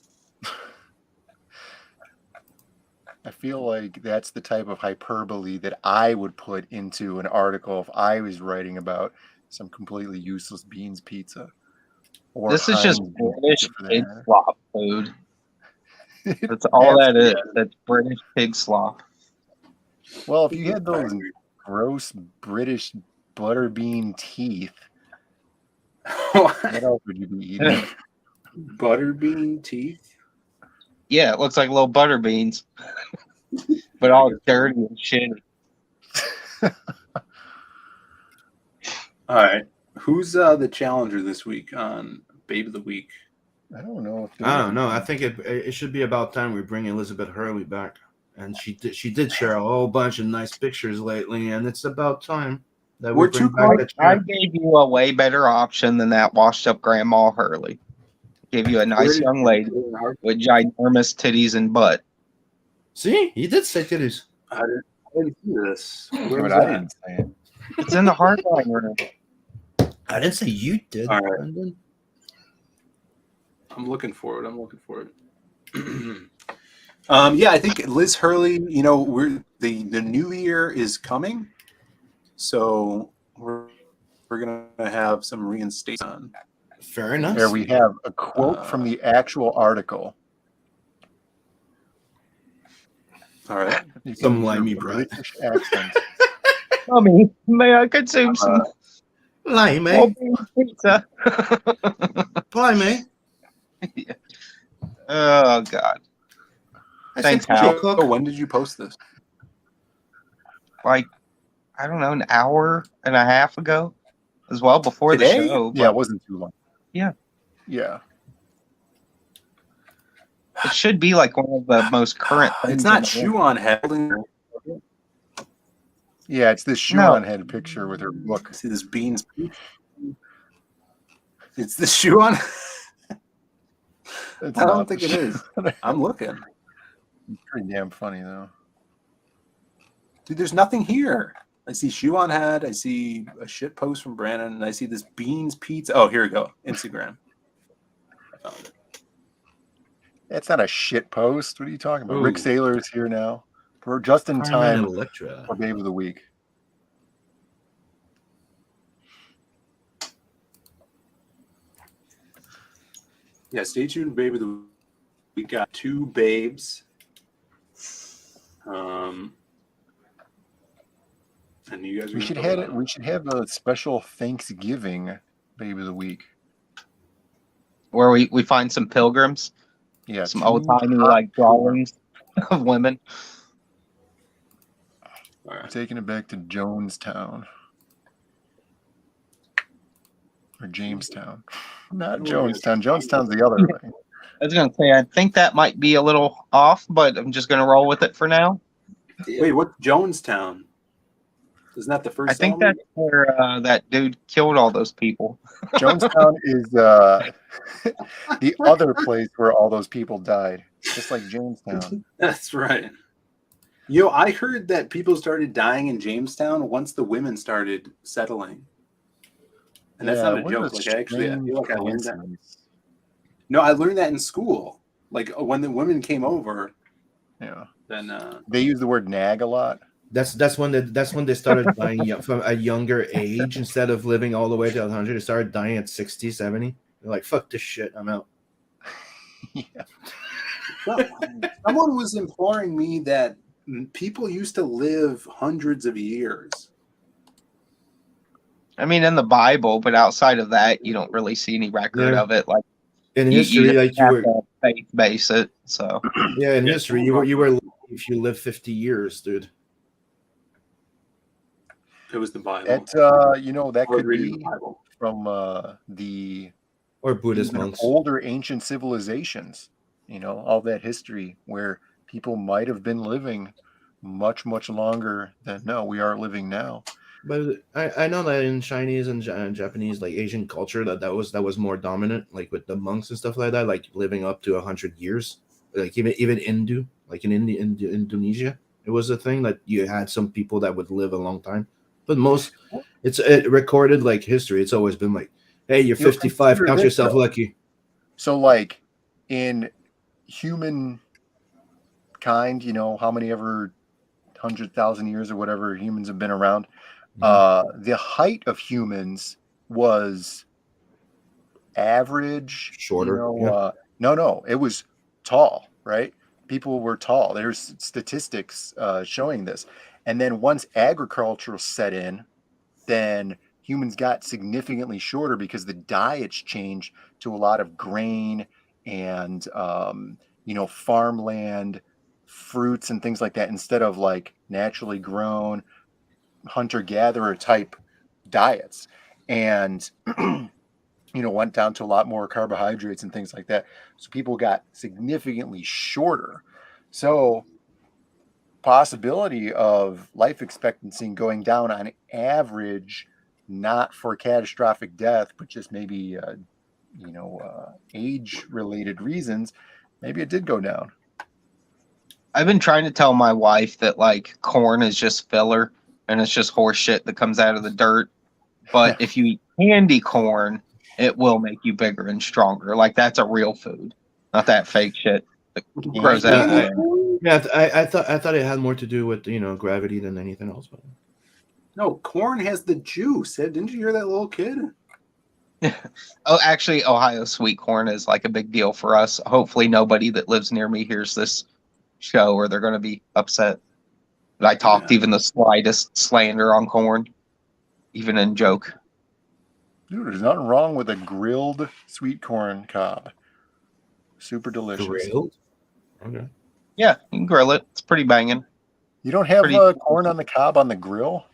I feel like that's the type of hyperbole that I would put into an article if I was writing about some completely useless beans pizza. Or this is just Heinz British pizza for pig that. slop food. That's all that is. That's British pig slop. Well, if you had those gross British butterbean teeth, what else would you be eating? Butterbean teeth? Yeah, it looks like little butter beans, but all dirty and shitty. All right. Who's the challenger this week on Babe of the Week? I don't know. I don't know. I think it should be about time we bring Elizabeth Hurley back. And she did share a whole bunch of nice pictures lately, and it's about time that we bring back the I chair. gave you a way better option than that washed up Grandma Hurley. Gave you a nice young lady with ginormous titties and butt. See, you did say titties. I didn't see this. But I didn't say it. It's in the hardline room. I didn't say you did. All right. Brendan. I'm looking for it. Yeah, I think Liz Hurley, we're the new year is coming. So we're gonna have some reinstatement. Fair enough. There we have a quote from the actual article. All right. Some limey bread. British accent. Mommy, may I consume some? Lime, Well, eh? pizza. Lime, eh? Oh God. I Thanks, said Hal. cook. When did you post this? Like, I don't know, an hour and a half ago, as well before the Today? show. Yeah, it But wasn't too long. yeah, Yeah. it should be like one of the most current things. It's in not the shoe world. on head. Yeah, it's this shoe No. on head picture with her book. See this beans. It's the shoe on. It's I don't not think the it is. shoe. I'm looking. It's pretty damn funny though. Dude, there's nothing here. I see shoe on head. I see a shit post from Brandon, and I see this beans pizza. Oh, here we go. Instagram. I found it. It's not a shit post. What are you talking about? Rick Ooh. Saylor is here now. We're just in Carmen and time Electra. for Babe of the Week. Yeah, stay tuned, baby. We got 2 babes. And you guys are We should have a special Thanksgiving Babe of the Week. Where we find some pilgrims, Yeah, some 2 old timey hot like drawings of women. All right. Taking it back to Jonestown. Or Jamestown. Not Jonestown. Jonestown's the other thing. I was gonna say I think that might be a little off, but I'm just gonna roll with it for now. Wait, what Jonestown? Isn't that the first? I think settlement? that's where that dude killed all those people. Jonestown is the other place where all those people died, just like Jamestown. That's right. Yo, I heard that people started dying in Jamestown once the women started settling. And that's not a what joke. Like, I feel like I learned that. coincidence. No, I learned that in school. Like, when the women came over, Yeah, then they use the word nag a lot. That's when they started dying from a younger age instead of living all the way to 100. They started dying at 60, 70. They're like, fuck this shit, I'm out. Yeah. someone was imploring me that people used to live hundreds of years. I mean, in the Bible, but outside of that, you don't really see any record Yeah. of it. Like In you history, just like you have were, to faith base it. So yeah, in Yeah, history, you were if you live 50 years, dude. It was the Bible. That Or could reading be the Bible. from the Or Buddhist even monks. older ancient civilizations. All that history where people might have been living much, much longer than we are living now. But I know that in Chinese and Japanese, like Asian culture, that was more dominant, like with the monks and stuff like that, like living up to 100 years. Like even Hindu, like in Indonesia, it was a thing that you had some people that would live a long time. But it's recorded like history. It's always been like, hey, you're 55, count yourself lucky. So, like in human kind, how many ever 100,000 years or whatever humans have been around. The height of humans was average, shorter. No, it was tall, right? People were tall. There's statistics showing this. And then once agriculture set in, then humans got significantly shorter because the diets changed to a lot of grain and farmland, fruits and things like that, instead of like naturally grown hunter-gatherer type diets, and went down to a lot more carbohydrates and things like that. So people got significantly shorter. So possibility of life expectancy going down on average, not for catastrophic death, but just maybe age-related reasons, maybe it did go down. I've been trying to tell my wife that like corn is just filler and it's just horse shit that comes out of the dirt. But if you eat candy corn, it will make you bigger and stronger. Like that's a real food, not that fake shit that grows out of the air. Yeah, I thought it had more to do with gravity than anything else. But no, corn has the juice. Didn't you hear that little kid? Oh, actually, Ohio sweet corn is like a big deal for us. Hopefully, nobody that lives near me hears this show, or they're going to be upset that I talked even the slightest slander on corn, even in joke. Dude, there's nothing wrong with a grilled sweet corn cob. Super delicious. Grilled? Okay. Yeah, you can grill it. It's pretty banging. You don't have Pretty- corn on the cob on the grill?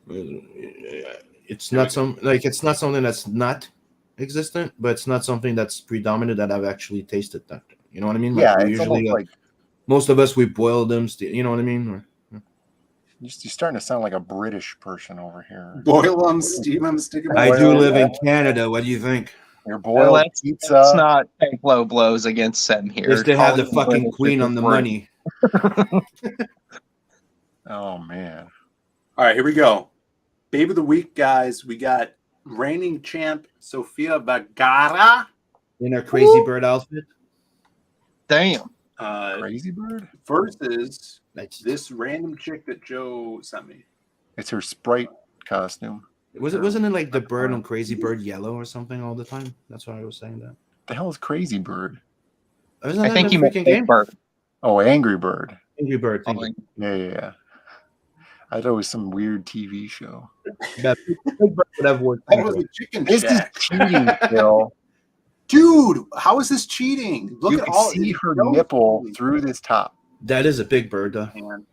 It's not it's not something that's not existent, but it's not something that's predominant that I've actually tasted. That you know what I mean? Yeah, we it's usually almost like most of us we boil them. You know what I mean? you're starting to sound like a British person over here. Boil them, steam them, stick them. I do live in Canada. What do you think? Your boiled Let's pizza. not take low blows against Sem here. Just to have the Calling fucking British queen is on the rude. money. Oh man. All right, here we go. Babe of the week, guys. We got reigning champ Sofia Vergara In her crazy bird outfit. Damn. Crazy bird? Versus this random chick that Joe sent me. It's her Sprite costume. Wasn't it like the bird on Crazy Bird yellow or something all the time? That's why I was saying that. The hell is Crazy Bird? Isn't I that think the you meant freaking Big game? Bird. Oh, Angry Bird. Angry Bird. Thank you. Yeah. I thought it was some weird TV show. That Big Bird would have worked. That was a chicken This is shack. cheating, Phil. Dude, how is this cheating? Look You at can all see it's her so nipple cheating. through this top. That is a big bird, though. Man.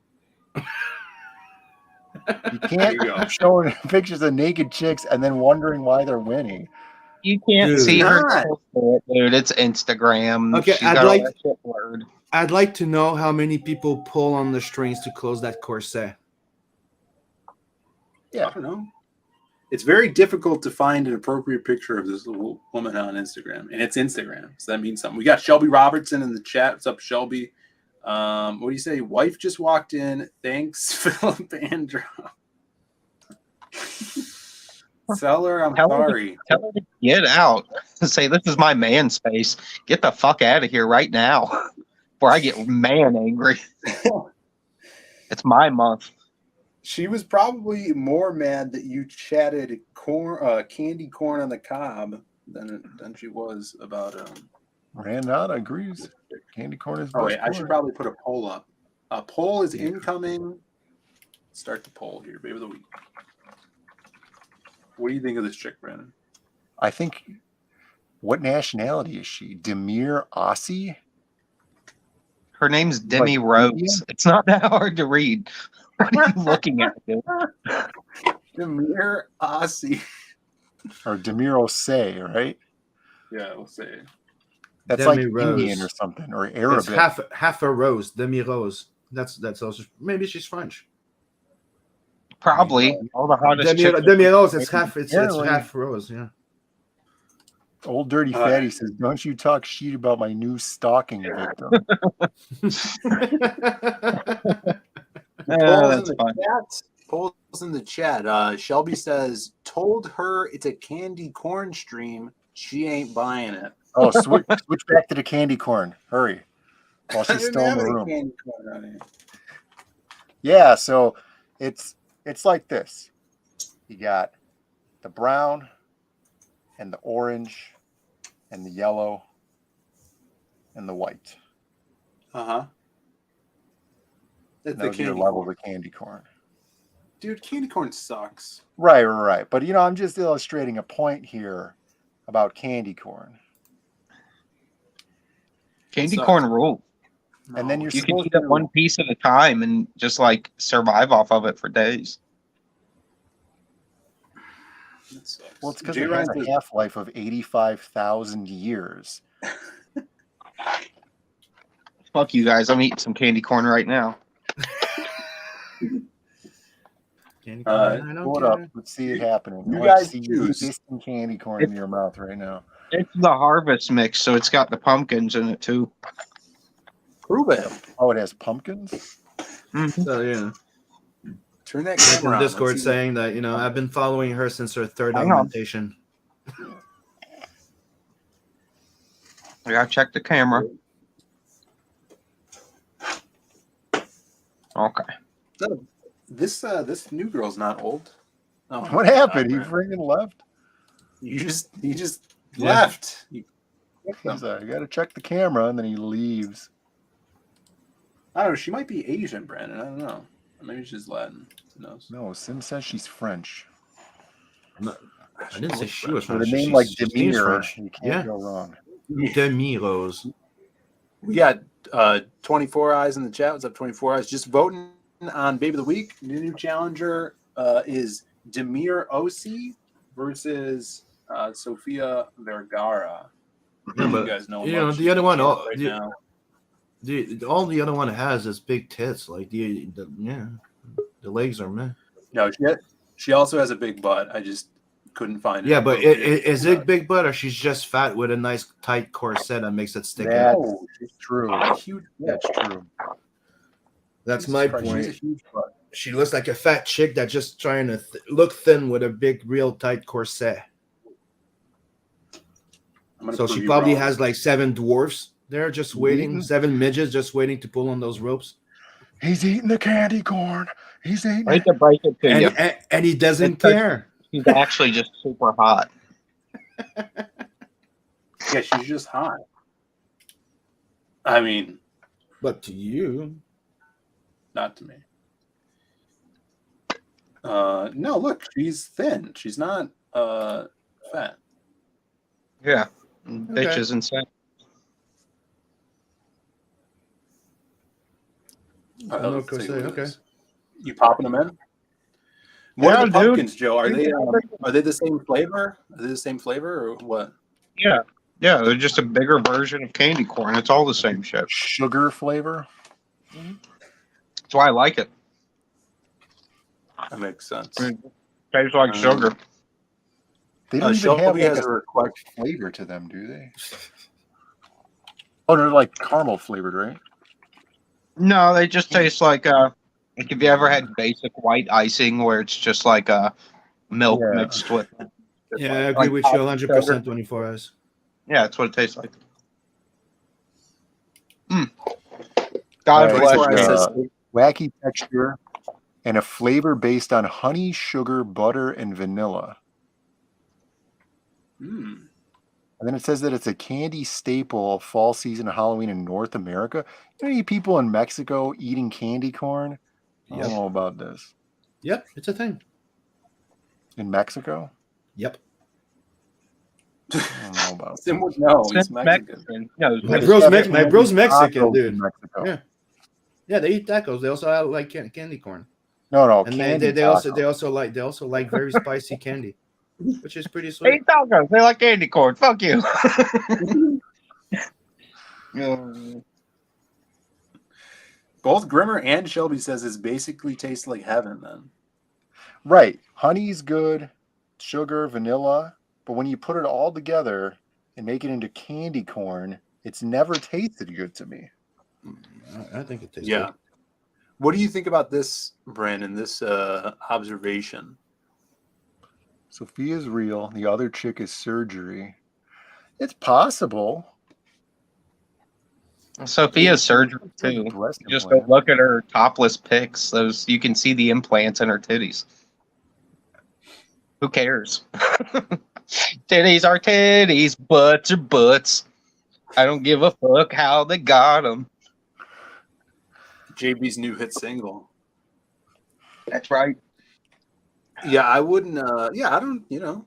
You can't There you go. keep showing pictures of naked chicks and then wondering why they're winning. You can't Dude. see her, Not. dude. It's Instagram. Okay, She's I'd got all like- that shit blurred. I'd like to know how many people pull on the strings to close that corset. I don't know. It's very difficult to find an appropriate picture of this little woman on Instagram, and it's Instagram, so that means something. We got Shelby Robertson in the chat. What's up, Shelby? What do you say? Wife just walked in. Thanks, Philip Andrew. Seller, I'm sorry. Tell her to get out. Say, this is my man space. Get the fuck out of here right now before I get man angry. It's my month. She was probably more mad that you chatted candy corn on the cob than she was about Randata agrees. Candy corn is Oh best wait, I should corn. probably put a poll up. A poll is incoming. Start the poll here, babe of the week. What do you think of this chick, Brandon? I think. What nationality is she? Demir Aussie? Her name's Demi Like Rose. Indian? It's not that hard to read. What are you looking at, dude? Demir Aussie. Or Demir Osei, right? Yeah, we'll say. That's Demi like Rose. Indian or something, or It's Arabic. half a rose, demi rose. That's also maybe she's French. Probably. All the hottest chicks. Demi rose. It's half. It's Apparently. half rose. Yeah. Old Dirty All Fatty right. says, "Don't you talk shit about my new stalking victim." That's fine. Polls in the chat. Shelby says, told her it's a candy corn stream. She ain't buying it. Oh, switch back to the candy corn. Hurry. While I she's didn't still in have the any room. candy corn on it. Yeah, so it's like this. You got the brown and the orange and the yellow and the white. Uh-huh. That's the Those are your candy levels corn. of candy corn. Dude, candy corn sucks. Right. But I'm just illustrating a point here about candy corn. Candy Sucks. corn rule. And then you're You can supposed eat it to one piece at a time and just like survive off of it for days. That sucks. Well, it's because Jay it has Ryan a says, half-life of 85,000 years. Fuck you guys. I'm eating some candy corn right now. Candy corn, I don't Pull it care. up. Let's see it happening. You I want to guys see choose. fisting candy corn in your mouth right now. It's the harvest mix, so it's got the pumpkins in it too. prove it. Oh, it has pumpkins? So yeah. Turn that Like camera in on. Discord Let's see. saying that I've been following her since her third Hang on. augmentation. I gotta check the camera. Okay. This new girl's not old. Oh, What happened? He God, freaking left? He just Yeah. left. He's like, I gotta check the camera, and then he leaves. I don't know. She might be Asian, Brandon. I don't know. Maybe she's Latin. Who knows? No, Sim says she's French. I didn't say she was With a French. name like She seems Demir, French. you can't Yeah. go wrong. Demi Rose. We got 24 eyes in the chat. What's up, 24 eyes? Just voting on Baby of the Week. The new challenger is Demir Osi versus Sofia Vergara. Yeah, but you guys know, you know much the other one. All right the, now. all the other one has is big tits. Like the legs are meh. No, she also has a big butt. I just couldn't find it. Yeah, but is it big butt or she's just fat with a nice tight corset that makes it stick out? That's true. Huge. That's true. That's Jesus my Christ, point. she's a huge butt. She looks like a fat chick that's just trying to look thin with a big, real tight corset. So she probably has like 7 dwarfs there just waiting, 7 midgets just waiting to pull on those ropes. He's eating the candy corn. He's eating I hate to break it to you. And he doesn't It's like care. She's actually just super hot. Yeah, she's just hot. I mean, but to you, not to me. No, look, she's thin. She's not fat. Yeah. Bitch is insane. Let's Corset, take a look at okay. this. You popping them in? What are the Yeah, dude. pumpkins, Joe? Are they the same flavor? Are they the same flavor or what? Yeah. Yeah, they're just a bigger version of candy corn. It's all the same shit. Sugar flavor. That's why I like it. That makes sense. Tastes like sugar. They don't even Shelby have like has a a request. flavor to them, do they? Oh, they're like caramel flavored, right? No, they just taste like if you ever had basic white icing where it's just like milk mixed with. Yeah, I agree with you 100%. 24 hours. Yeah, that's what it tastes like. God bless you. Wacky texture and a flavor based on honey, sugar, butter, and vanilla. And then it says that it's a candy staple of fall season of Halloween in North America. You know, any people in Mexico eating candy corn? I don't know about this. Yep, it's a thing. In Mexico? Yep. I don't know about Sim would know. He's Mexican. Yeah, My bro's Mexican, tacos dude. in Mexico. Yeah, they eat tacos. They also have like candy corn. No, And candy they also like very spicy candy, which is pretty sweet. They eat tacos. They like candy corn. Fuck you. Both Grimmer and Shelby says it basically tastes like heaven then. Right. Honey's good, sugar, vanilla, but when you put it all together and make it into candy corn, it's never tasted good to me. I think it tastes Yeah. good. What do you think about this, Brandon, this observation? Sophia's real. The other chick is surgery. It's possible. Sophia's surgery too. Just go look at her topless pics. Those you can see the implants in her titties. Who cares? Titties are titties, butts are butts. I don't give a fuck how they got them. JB's new hit single. That's right. Yeah, I wouldn't. Yeah, I don't.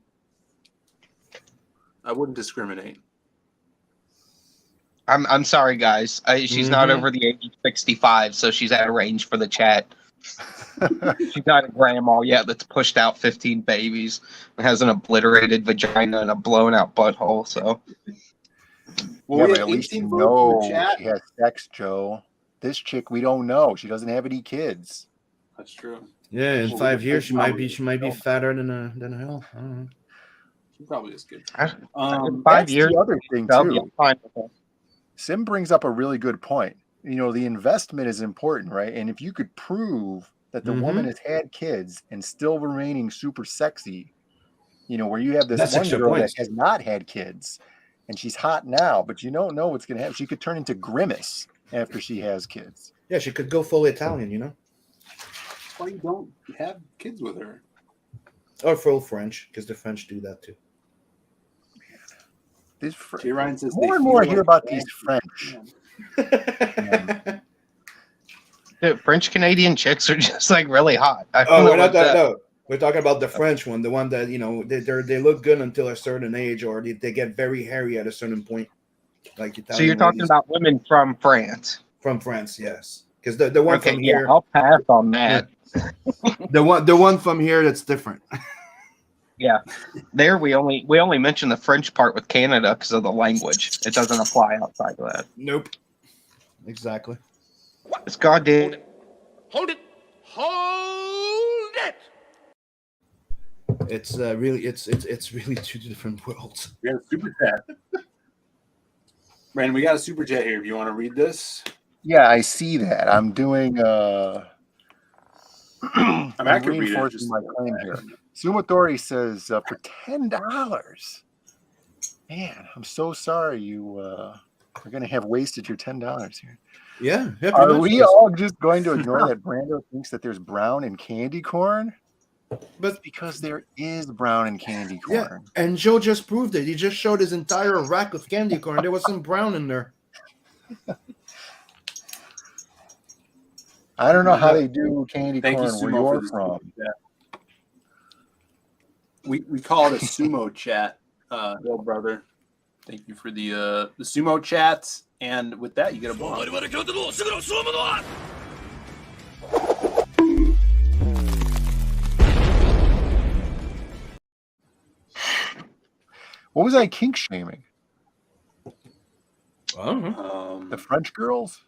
I wouldn't discriminate. I'm sorry, guys. She's not over the age of 65, so she's out of range for the chat. She's not a grandma yet that's pushed out 15 babies and has an obliterated vagina and a blown out butthole. So, Well, but at least you know she has sex, Joe. This chick, we don't know. She doesn't have any kids. That's true. Yeah, in 5 years she might be fatter than a hell. I don't know. She probably is good. 5 years. The other thing I'll be too. fine with her. Sim brings up a really good point. The investment is important, right? And if you could prove that the woman has had kids and still remaining super sexy, where you have this That's one extra girl points. that has not had kids and she's hot now, but you don't know what's going to happen. She could turn into Grimace after she has kids. Yeah, she could go full Italian, That's why you don't have kids with her. or full French, because the French do that too. Jay Ryan says More and more I hear about these French. Dude, French Canadian chicks are just like really hot. I don't Oh, know we're not what that. No, We're talking about the French one, the one that they look good until a certain age, or they get very hairy at a certain point, like Italian. So you're talking ladies. about women from France? From France, yes. Because the one Okay, from yeah, here, I'll pass on that. the one from here that's different. Yeah, there we only mention the French part with Canada because of the language. It doesn't apply outside of that. Nope. Exactly. It's goddamn. Hold it! Hold it! It's really two different worlds. We got a super chat. Brandon, we got a super chat here. If you want to read this, Yeah, I see that. I'm doing. I'm I can read it. reinforcing my claim here. Sumotori says for $10. Man, I'm so sorry you are going to have wasted your $10 here. Yeah. Are we all just going to ignore that Brando thinks that there's brown in candy corn? But because there is brown in candy corn. Yeah, and Joe just proved it. He just showed his entire rack of candy corn. There was some brown in there. I don't know how they do candy Thank you, corn where Sumo, you're for this from. super chat. We call it a sumo chat, Bill brother. Thank you for the sumo chats, and with that, you get a bonus. What was I kink shaming? The French girls?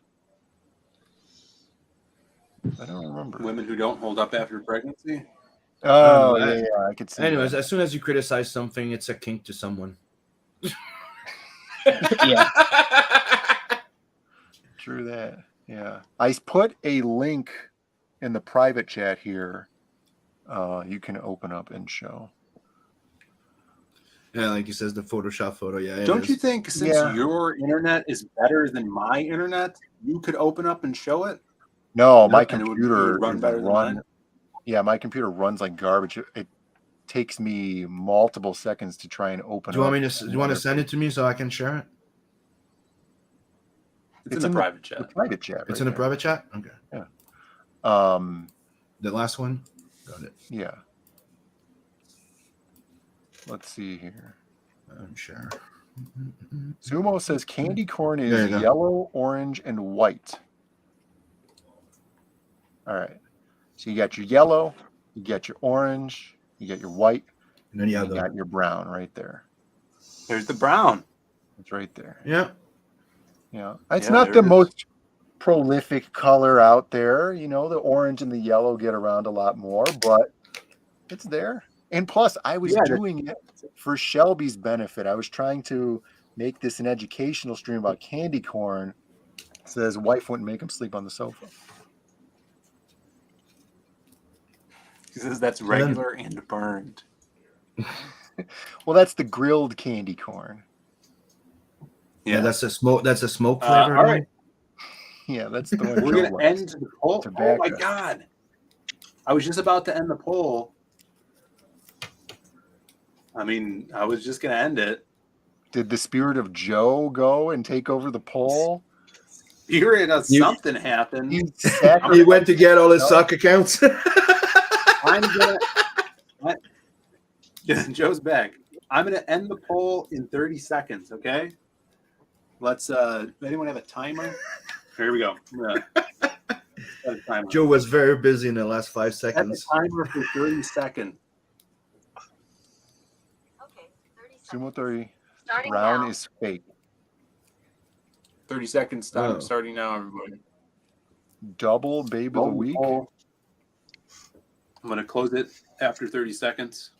I don't remember. Women who don't hold up after pregnancy. Oh, yeah, I could see. Anyways, that. as soon as you criticize something, it's a kink to someone. Yeah. True that. Yeah. I put a link in the private chat here. You can open up and show. Yeah, like he says, the Photoshop photo. Yeah. Don't you think since your internet is better than my internet, you could open up and show it? No, my And it would computer run better than mine? Yeah, my computer runs like garbage. It takes me multiple seconds to try and open. Do you want me to? Do you want to send it to me so I can share it? It's in the private chat. The private chat. It's in the private chat. Okay. Yeah. The last one. Got it. Yeah. Let's see here. I'm sure. Sumo says candy corn There is you go. yellow, orange, and white. All right. So you got your yellow, you got your orange, you got your white, and then you got your brown right there. There's the brown. It's right there. Yeah. Yeah. It's Yeah, not there the it is. most prolific color out there. You know, the orange and the yellow get around a lot more, but it's there. And plus, I was doing it for Shelby's benefit. I was trying to make this an educational stream about candy corn so that his wife wouldn't make him sleep on the sofa. He says that's regular and burned. Well, that's the grilled candy corn. Yeah, that's a smoke. That's a smoke flavor. All right. Yeah, that's the one. We're Joe going to likes. end the poll. Oh, Tobacco. my God. I was just about to end the poll. I mean, I was just going to end it. Did the spirit of Joe go and take over the poll? Spirit of something happened. He went to get all his sock accounts. I'm gonna. Joe's back. I'm gonna end the poll in 30 seconds. Okay. Let's. Anyone have a timer? Here we go. Set a timer. Joe was very busy in the last 5 Set a seconds. timer for 30 seconds. Sumo 30. Starting Brown now. is fake. 30 seconds. Time Oh. starting now, everybody. Double babe of the week. Poll. I'm gonna close it after 30 seconds.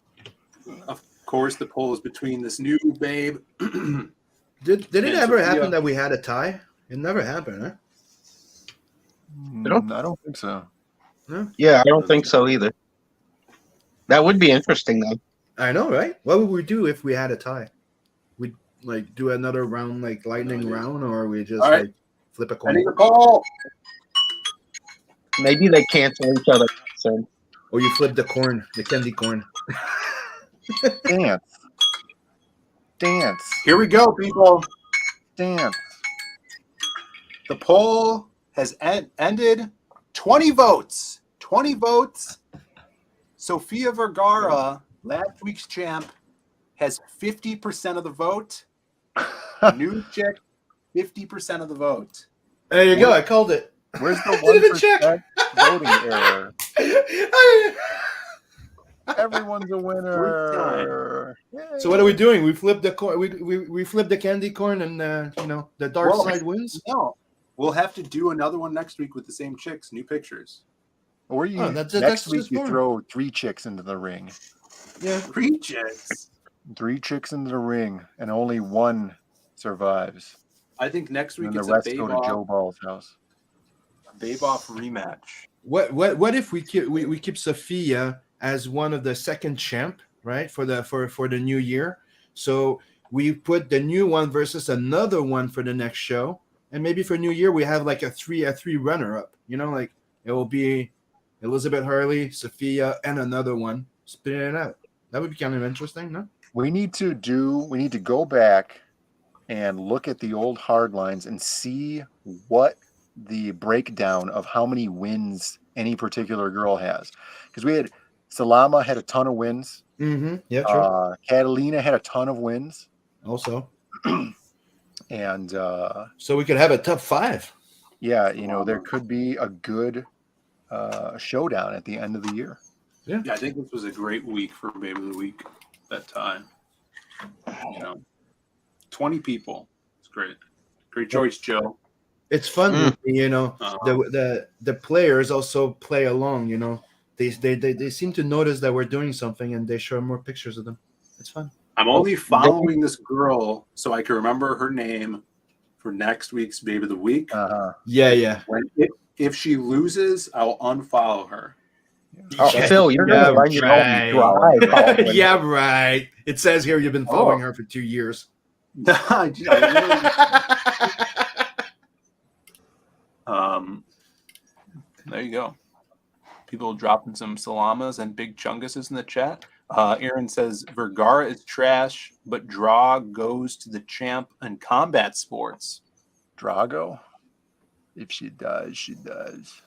Of course, the poll is between this new babe. Did it And ever Sophia. happen that we had a tie? It never happened, huh? I don't think so. No? Yeah, I don't think so either. That would be interesting, though. I know, right? What would we do if we had a tie? We'd like do another round, like lightning round, or we just All right. like flip a coin? Ending the poll. Maybe they cancel each other. So Or you flip the corn, the candy corn. Dance. Dance. Here we go, people. Dance. The poll has ended. 20 votes. 20 votes. Sofia Vergara, last week's champ, has 50% of the vote. New chick, 50% of the vote. There you go. I called it. Where's the I didn't even 1% check. voting error? Everyone's a winner. So what are we doing? We flip the corn. We flip the candy corn, and the dark side wins. No, we'll have to do another one next week with the same chicks, new pictures. Or next week you throw 3 chicks into the ring. Yeah, 3 chicks. 3 chicks into the ring, and only one survives. I think next week and it's the rest a go to Joe Ball's house. A Babe-Off rematch. What if we keep Sophia as one of the second champ, right, for the new year? So we put the new one versus another one for the next show, and maybe for New Year we have like a three runner up. Like it will be Elizabeth Hurley, Sophia, and another one. Spit it out. That would be kind of interesting, no? We need to go back and look at the old hard lines and see what the breakdown of how many wins any particular girl has. Because we had Salama had a ton of wins. Mm-hmm. Yeah, true. Catalina had a ton of wins. Also. And so we could have a top 5. Yeah, there could be a good showdown at the end of the year. Yeah, I think this was a great week for Babe of the Week that time. 20 people. It's great. Great choice, Joe. It's fun, the players also play along, They seem to notice that we're doing something and they show more pictures of them. It's fun. I'm only following this girl so I can remember her name for next week's Babe of the Week. Yeah. If she loses, I'll unfollow her. Oh, Phil, you're going to run your own drive. Yeah, right. It says here you've been following her for 2 years. There you go. People dropping some salamas and big chunguses in the chat. Aaron says Vergara is trash, but draw goes to the champ in combat sports. Drago? If she does, she does.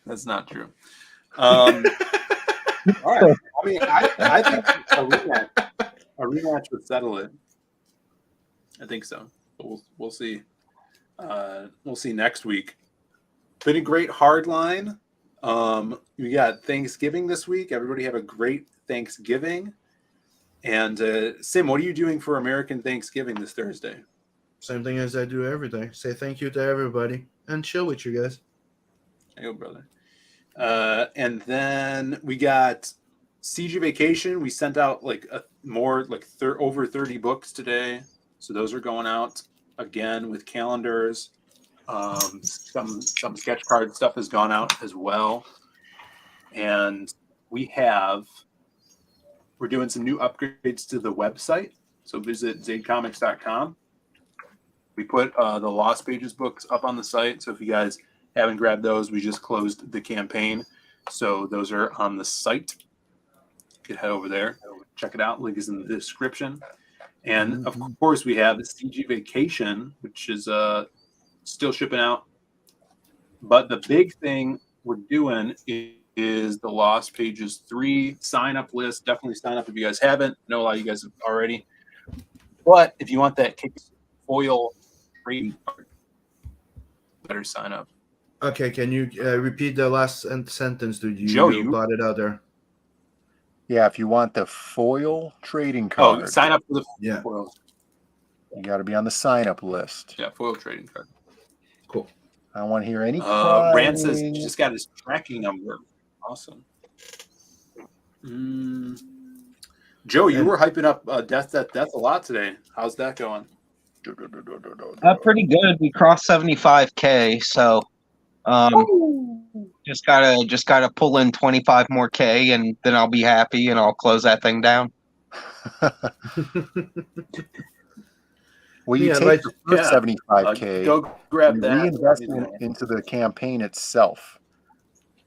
That's not true. All right. I mean, I think a rematch would settle it. I think so. But we'll see. We'll see next week. Been a great hard line. We got Thanksgiving this week. Everybody have a great Thanksgiving. And Sim, what are you doing for American Thanksgiving this Thursday? Same thing as I do every day. Say thank you to everybody and chill with you guys. There you go, brother. And then we got CG Vacation. We sent out over 30 books today. So those are going out again with calendars. Some sketch card stuff has gone out as well. And we're doing some new upgrades to the website. So visit zadecomics.com. We put the Lost Pages books up on the site. So if you guys haven't grabbed those, we just closed the campaign. So those are on the site. You can head over there, check it out. Link is in the description. And of course, we have the CG Vacation, which is still shipping out. But the big thing we're doing is the Lost Pages 3 sign-up list. Definitely sign up if you guys haven't. I know a lot of you guys have already. But if you want that foil trading card, better sign up. Okay, can you repeat the last sentence? Joe, you bought it out there. Yeah, if you want the foil trading card. Sign up for the foil. You got to be on the sign-up list. Yeah, foil trading card. Cool. I don't want to hear any Rand says he just got his tracking number. Awesome. Joe, you were hyping up Death a lot today. How's that going? Pretty good. We crossed 75K, so just gotta pull in 25 more K, and then I'll be happy, and I'll close that thing down. Well, you take the first 75K, go grab that, reinvest into the campaign itself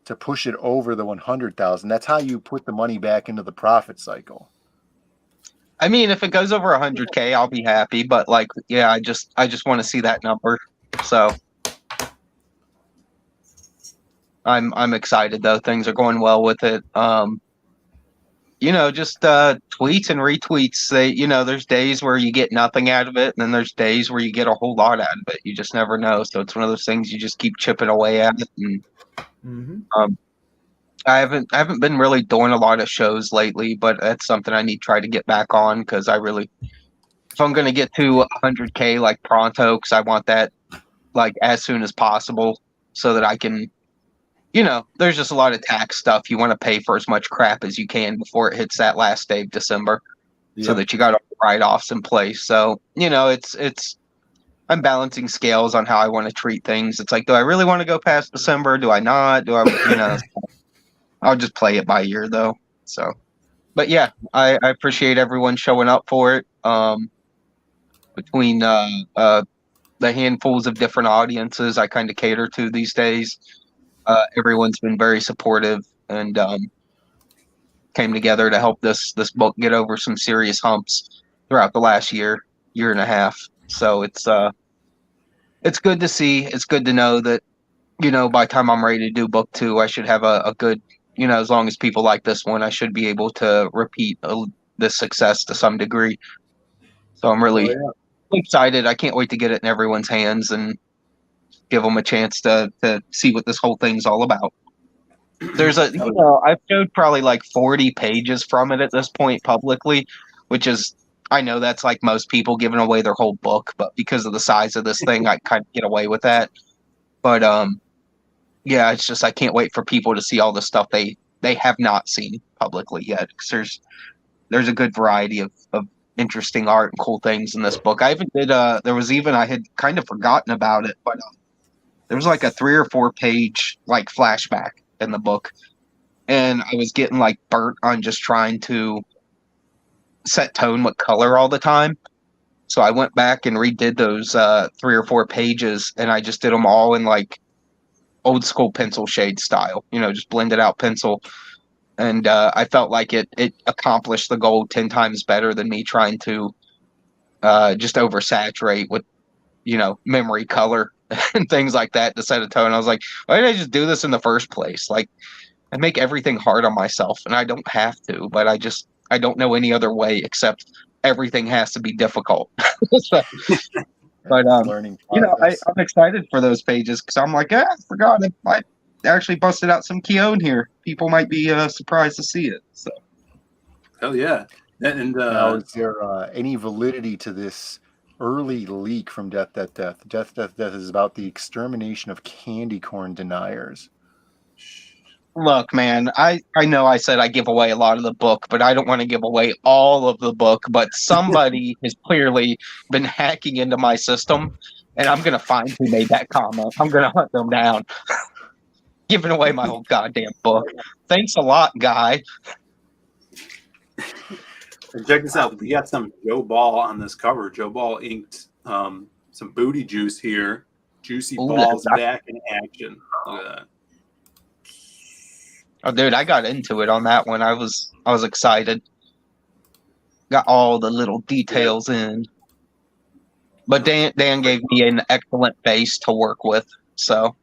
to push it over the 100,000. That's how you put the money back into the profit cycle. I mean, if it goes over 100K, I'll be happy. But I just want to see that number. So I'm excited though. Things are going well with it. Just tweets and retweets. There's days where you get nothing out of it, and then there's days where you get a whole lot out of it. You just never know. So it's one of those things you just keep chipping away at it. And I haven't been really doing a lot of shows lately, but that's something I need to try to get back on because if I'm gonna get to 100K like pronto, because I want that like as soon as possible, so that I can. There's just a lot of tax stuff. You want to pay for as much crap as you can before it hits that last day of December, so that you got all the write-offs in place. So, I'm balancing scales on how I want to treat things. It's like, do I really want to go past December? Do I not? Do I, I'll just play it by ear though. So, but yeah, I appreciate everyone showing up for it. Between the handfuls of different audiences I kind of cater to these days. Everyone's been very supportive and came together to help this book get over some serious humps throughout the last year and a half. So it's good to see. It's good to know that by the time I'm ready to do book 2, I should have a good as long as people like this one, I should be able to repeat this success to some degree. So I'm really excited. I can't wait to get it in everyone's hands and give them a chance to see what this whole thing's all about. There's I've showed probably like 40 pages from it at this point publicly, which is, I know that's like most people giving away their whole book, but because of the size of this thing, I kind of get away with that. But yeah, it's just I can't wait for people to see all the stuff they have not seen publicly yet, because there's a good variety of interesting art and cool things in this book. I even did I had kind of forgotten about it, but there was like a 3 or 4 page like flashback in the book, and I was getting like burnt on just trying to set tone with color all the time. So I went back and redid those 3 or 4 pages, and I just did them all in like old school pencil shade style, just blended out pencil. And I felt like it accomplished the goal 10 times better than me trying to just oversaturate with, memory color and things like that to set a tone. I was like, why did I just do this in the first place? Like, I make everything hard on myself, and I don't have to, but I don't know any other way except everything has to be difficult. So, but learning I'm excited for those pages because I'm like, I forgot I actually busted out some Keown here. People might be surprised to see it. So, hell yeah! And now, is there any validity to this early leak from Death, Death, Death? Death, Death, Death is about the extermination of candy corn deniers. Look, man, I know I said I give away a lot of the book, but I don't want to give away all of the book. But somebody has clearly been hacking into my system, and I'm going to find who made that comment. I'm going to hunt them down. Giving away my whole goddamn book. Thanks a lot, guy. And check this out. We got some Joe Ball on this cover. Joe Ball inked some booty juice here. Juicy balls back in action. Look at that. Oh, dude, I got into it on that one. I was excited. Got all the little details in. But Dan gave me an excellent base to work with, so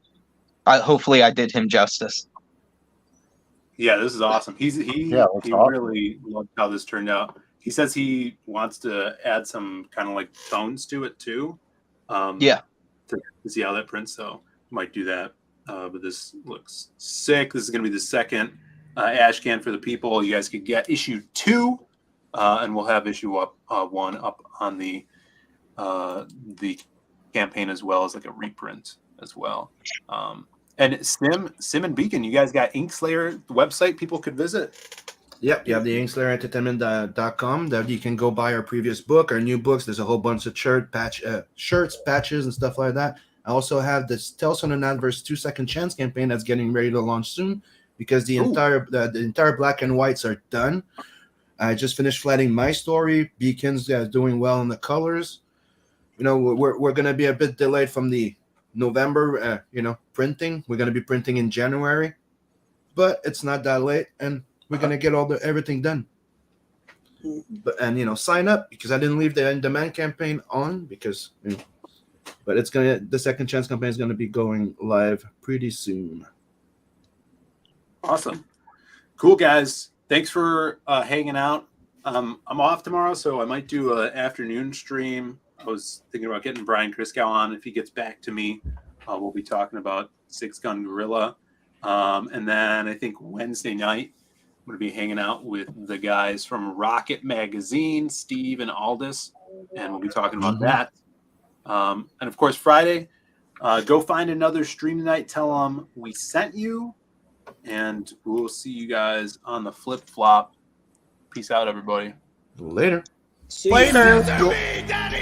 hopefully I did him justice. Yeah, this is awesome. He really loved how this turned out. He says he wants to add some kind of like tones to it too. To see how that prints. So might do that. But this looks sick. This is going to be the second ash can for the people. You guys can get issue 2, and we'll have issue 1 up on the campaign as well as like a reprint as well. And Sim and Beacon, you guys got Inkslayer website people could visit. Yep, you have the InkSlayerEntertainment.com that you can go buy our previous book, our new books. There's a whole bunch of shirts, patches, and stuff like that. I also have this Tales from the Adverse 2 Second Chance campaign that's getting ready to launch soon because the entire black and whites are done. I just finished flatting my story. Beacon's doing well in the colors. We're going to be a bit delayed from the November, printing. We're going to be printing in January, but it's not that late, and we're going to get everything done. But sign up because I didn't leave the in-demand campaign on because but the Second Chance campaign is going to be going live pretty soon. Awesome. Cool, guys. Thanks for hanging out. I'm off tomorrow, so I might do an afternoon stream. I was thinking about getting Brian Kriskow on if he gets back to me. We'll be talking about Six Gun Gorilla. And then I think Wednesday night, I'm going to be hanging out with the guys from Rocket Magazine, Steve and Aldous, and we'll be talking about that. And of course, Friday, go find another stream tonight. Tell them we sent you, and we'll see you guys on the flip flop. Peace out, everybody. Later. See you. To me, Daddy!